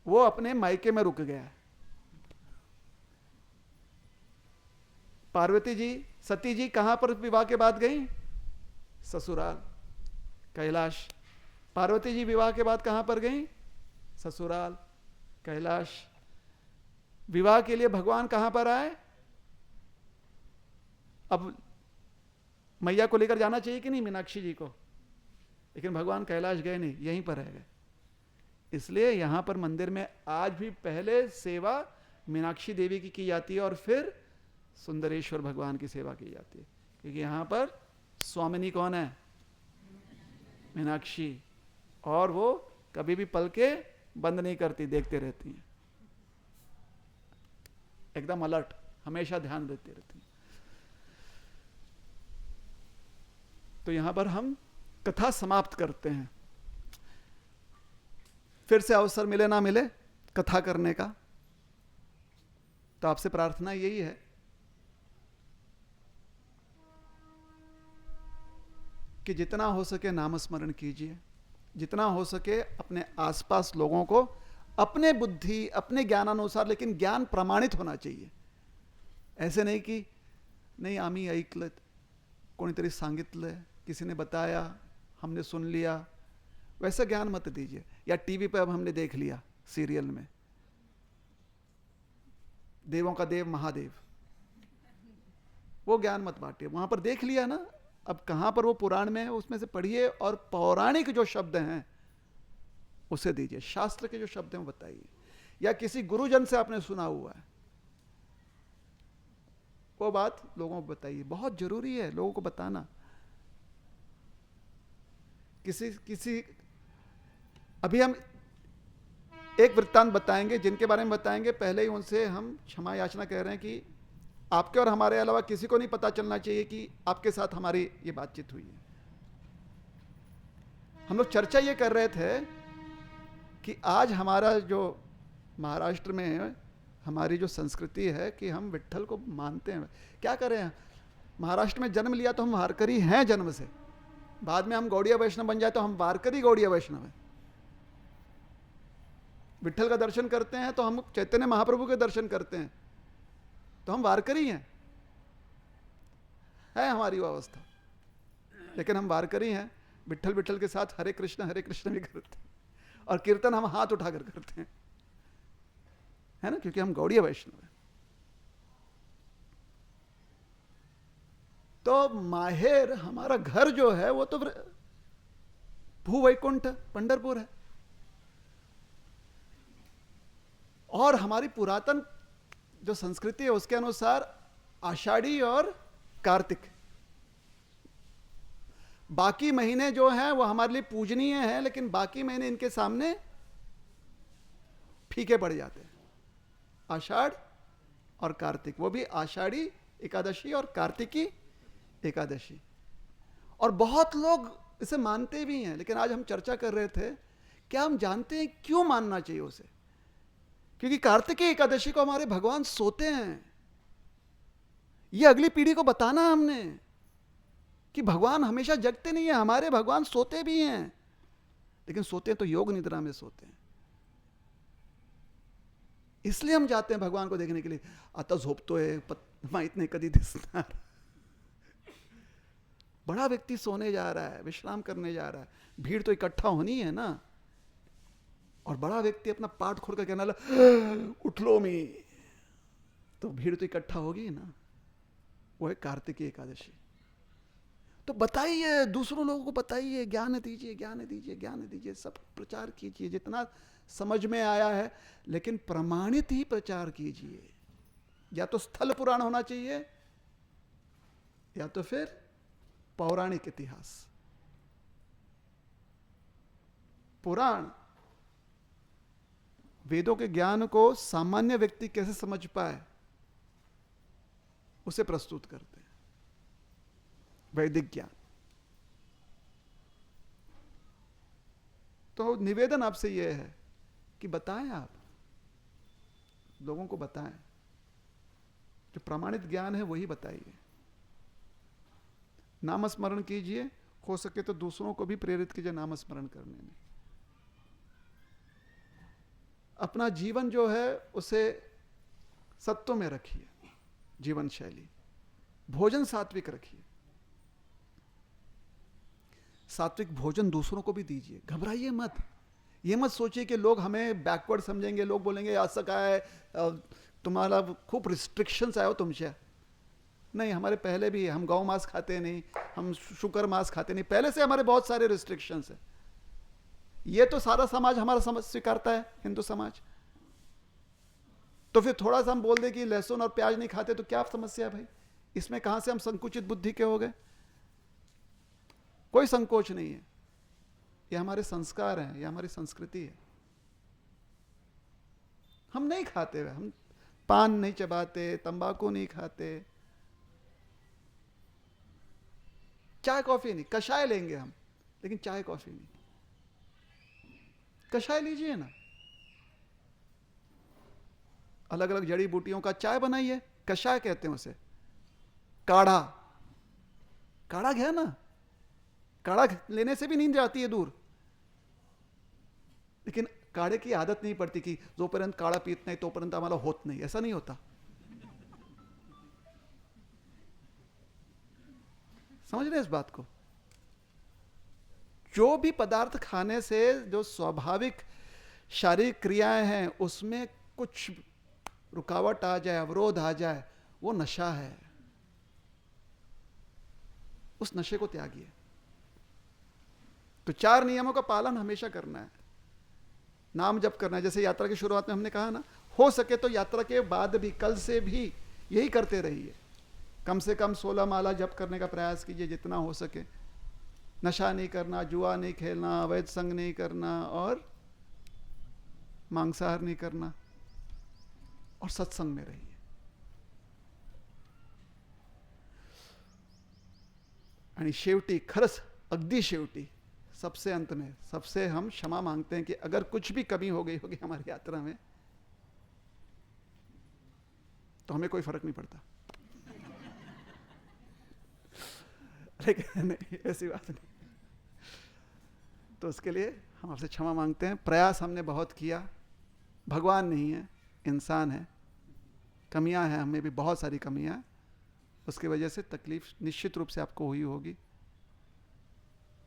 वो अपने मायके में रुक गया। पार्वती जी, सती जी कहां पर विवाह के बाद गई? ससुराल, कैलाश। पार्वती जी विवाह के बाद कहां पर गई? ससुराल, कैलाश। विवाह के लिए भगवान कहां पर आए? अब मैया को लेकर जाना चाहिए कि नहीं, मीनाक्षी जी को? लेकिन भगवान कैलाश गए नहीं, यहीं पर रह गए। इसलिए यहां पर मंदिर में आज भी पहले सेवा मीनाक्षी देवी की जाती है और फिर सुंदरेश्वर भगवान की सेवा की जाती है। क्योंकि यहां पर स्वामिनी कौन है? मीनाक्षी। और वो कभी भी पलके बंद नहीं करती, देखते रहती हैं, एकदम अलर्ट, हमेशा ध्यान देती रहती हैं। तो यहां पर हम कथा समाप्त करते हैं। फिर से अवसर मिले ना मिले कथा करने का, तो आपसे प्रार्थना यही है कि जितना हो सके नाम स्मरण कीजिए, जितना हो सके अपने आसपास लोगों को अपने बुद्धि, अपने ज्ञानानुसार, लेकिन ज्ञान प्रमाणित होना चाहिए। ऐसे नहीं कि नाही आम्ही ऐकलं, कोणीतरी सांगितलं, किसी ने बताया, हमने सुन लिया, वैसा ज्ञान मत दीजिए। या टीवी पे अब हमने देख लिया सीरियल में, देवों का देव महादेव, वो ज्ञान मत बांटिए। वहां पर देख लिया ना, अब कहां पर वो पुराण में है उसमें से पढ़िए, और पौराणिक जो शब्द हैं उसे दीजिए, शास्त्र के जो शब्द हैं वो बताइए। या किसी गुरुजन से आपने सुना हुआ है, वो बात लोगों को बताइए। बहुत जरूरी है लोगों को बताना। किसी अभी हम एक वृत्तांत बताएंगे, जिनके बारे में बताएंगे पहले ही उनसे हम क्षमा याचना कह रहे हैं कि आपके और हमारे अलावा किसी को नहीं पता चलना चाहिए कि आपके साथ हमारी ये बातचीत हुई है। हम लोग चर्चा ये कर रहे थे कि आज हमारा जो महाराष्ट्र में हमारी जो संस्कृति है कि हम विट्ठल को मानते हैं। क्या करें, महाराष्ट्र में जन्म लिया तो हम वारकरी हैं जन्म से, बाद में हम गौड़िया वैष्णव बन जाए तो हम वारकरी गौड़िया वैष्णव हैं। विट्ठल का दर्शन करते हैं तो हम चैतन्य महाप्रभु के दर्शन करते हैं तो हम वारकरी हैं, है हमारी वो अवस्था। लेकिन हम वारकरी हैं, विट्ठल विट्ठल के साथ हरे कृष्ण भी करते हैं और कीर्तन हम हाथ उठाकर करते हैं, है ना, क्योंकि हम गौड़ीय वैष्णव हैं। तो माहेर हमारा घर जो है वो तो भूवैकुंठ पंढरपुर है। और हमारी पुरातन जो संस्कृति है उसके अनुसार आषाढ़ी और कार्तिक, बाकी महीने जो हैं वो हमारे लिए पूजनीय हैं, लेकिन बाकी महीने इनके सामने फीके पड़ जाते हैं। आषाढ़ और कार्तिक, वो भी आषाढ़ी एकादशी और कार्तिकी एकादशी। और बहुत लोग इसे मानते भी हैं, लेकिन आज हम चर्चा कर रहे थे क्या हम जानते हैं क्यों मानना चाहिए उसे? क्योंकि कार्तिकी एकादशी को हमारे भगवान सोते हैं। ये अगली पीढ़ी को बताना हमने कि भगवान हमेशा जगते नहीं है, हमारे भगवान सोते भी हैं, लेकिन सोते हैं तो योग निद्रा में सोते हैं। इसलिए हम जाते हैं भगवान को देखने के लिए। आता झोपतोय माहित नाही कधी दिसणार। बड़ा व्यक्ति सोने जा रहा है, विश्राम करने जा रहा है, भीड़ तो इकट्ठा होनी है ना। और बड़ा व्यक्ति अपना पाठ खोल कर कहना लगा उठ लो मी, तो भीड़ तो इकट्ठा होगी ना। वो है कार्तिकी एकादशी। तो बताइए, दूसरों लोगों को बताइए, ज्ञान दीजिए, ज्ञान दीजिए, ज्ञान दीजिए, सब प्रचार कीजिए जितना समझ में आया है, लेकिन प्रमाणित ही प्रचार कीजिए। या तो स्थल पुराण होना चाहिए या तो फिर पौराणिक इतिहास। पुराण वेदों के ज्ञान को सामान्य व्यक्ति कैसे समझ पाए उसे प्रस्तुत करते हैं, वैदिक ज्ञान। तो निवेदन आपसे यह है कि बताएं, आप लोगों को बताएं, जो प्रमाणित ज्ञान है वही बताइए। नामस्मरण कीजिए, हो सके तो दूसरों को भी प्रेरित कीजिए नामस्मरण करने में। अपना जीवन जो है उसे सत्व में रखिए, जीवन शैली। भोजन सात्विक रखिए, सात्विक भोजन दूसरों को भी दीजिए। घबराइए मत, ये मत सोचिए कि लोग हमें बैकवर्ड समझेंगे, लोग बोलेंगे असं काय तुम्हाला खूब रिस्ट्रिक्शंस आए हो तुमसे। नहीं, हमारे पहले भी, हम गौ मांस खाते नहीं, हम शुकर मांस खाते नहीं, पहले से हमारे बहुत सारे रिस्ट्रिक्शंस है। ये तो सारा समाज हमारा समझ स्वीकारता है, हिंदू समाज। तो फिर थोड़ा सा हम बोल दें कि लहसुन और प्याज नहीं खाते तो क्या समस्या है भाई? इसमें कहां से हम संकुचित बुद्धि के हो गए? कोई संकोच नहीं है, ये हमारे संस्कार हैं, ये हमारी संस्कृति है। हम नहीं खाते, हम पान नहीं चबाते, तंबाकू नहीं खाते, चाय कॉफी नहीं, कषाय लेंगे हम, लेकिन चाय कॉफी नहीं। कषाय लीजिए ना, अलग अलग जड़ी बूटियों का चाय बनाइए, कषाय कहते हैं उसे। काढ़ा, काढ़ा घ्या ना, काढ़ा लेने से भी नींद जाती है दूर। लेकिन काढ़े की आदत नहीं पड़ती कि जोपर्यंत काढ़ा पीत नाही तोपर्यंत आम्हाला होत नाही, ऐसा नहीं होता। समझ रहे इस बात को? जो भी पदार्थ खाने से जो स्वाभाविक शारीरिक क्रियाएं हैं उसमें कुछ रुकावट आ जाए, अवरोध आ जाए, वो नशा है। उस नशे को त्यागिए। तो 4 नियमों का पालन हमेशा करना है। नाम जप करना है, जैसे यात्रा की शुरुआत में हमने कहा ना, हो सके तो यात्रा के बाद भी, कल से भी यही करते रहिए। कम से कम 16 माला जप करने का प्रयास कीजिए जितना हो सके। नशा नहीं करना, जुआ नहीं खेलना, अवैध संग नहीं करना और मांसाहार नहीं करना, और सत्संग में रहिए। आणि शेवटी, खरंच अगदी शेवटी, सबसे अंत में, सबसे हम क्षमा मांगते हैं कि अगर कुछ भी कमी हो गई होगी हमारी यात्रा में, तो हमें कोई फर्क नहीं पड़ता। लेकिन नहीं, ऐसी बात नहीं। तो उसके लिए हम आपसे क्षमा मांगते हैं। प्रयास हमने बहुत किया, भगवान नहीं है, इंसान है, कमियां हैं, हमें भी बहुत सारी कमियां हैं, उसकी वजह से तकलीफ निश्चित रूप से आपको हुई होगी।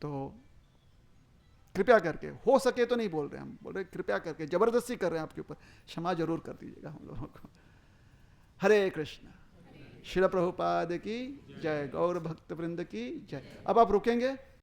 तो कृपया करके, हो सके तो नहीं बोल रहे, हम बोल रहे कृपया करके, जबरदस्ती कर रहे हैं आपके ऊपर, क्षमा जरूर कर दीजिएगा हम लोगों को। हरे कृष्ण। श्रील प्रभुपाद की जय, गौर भक्त वृंद की जय। अब आप रुकेंगे?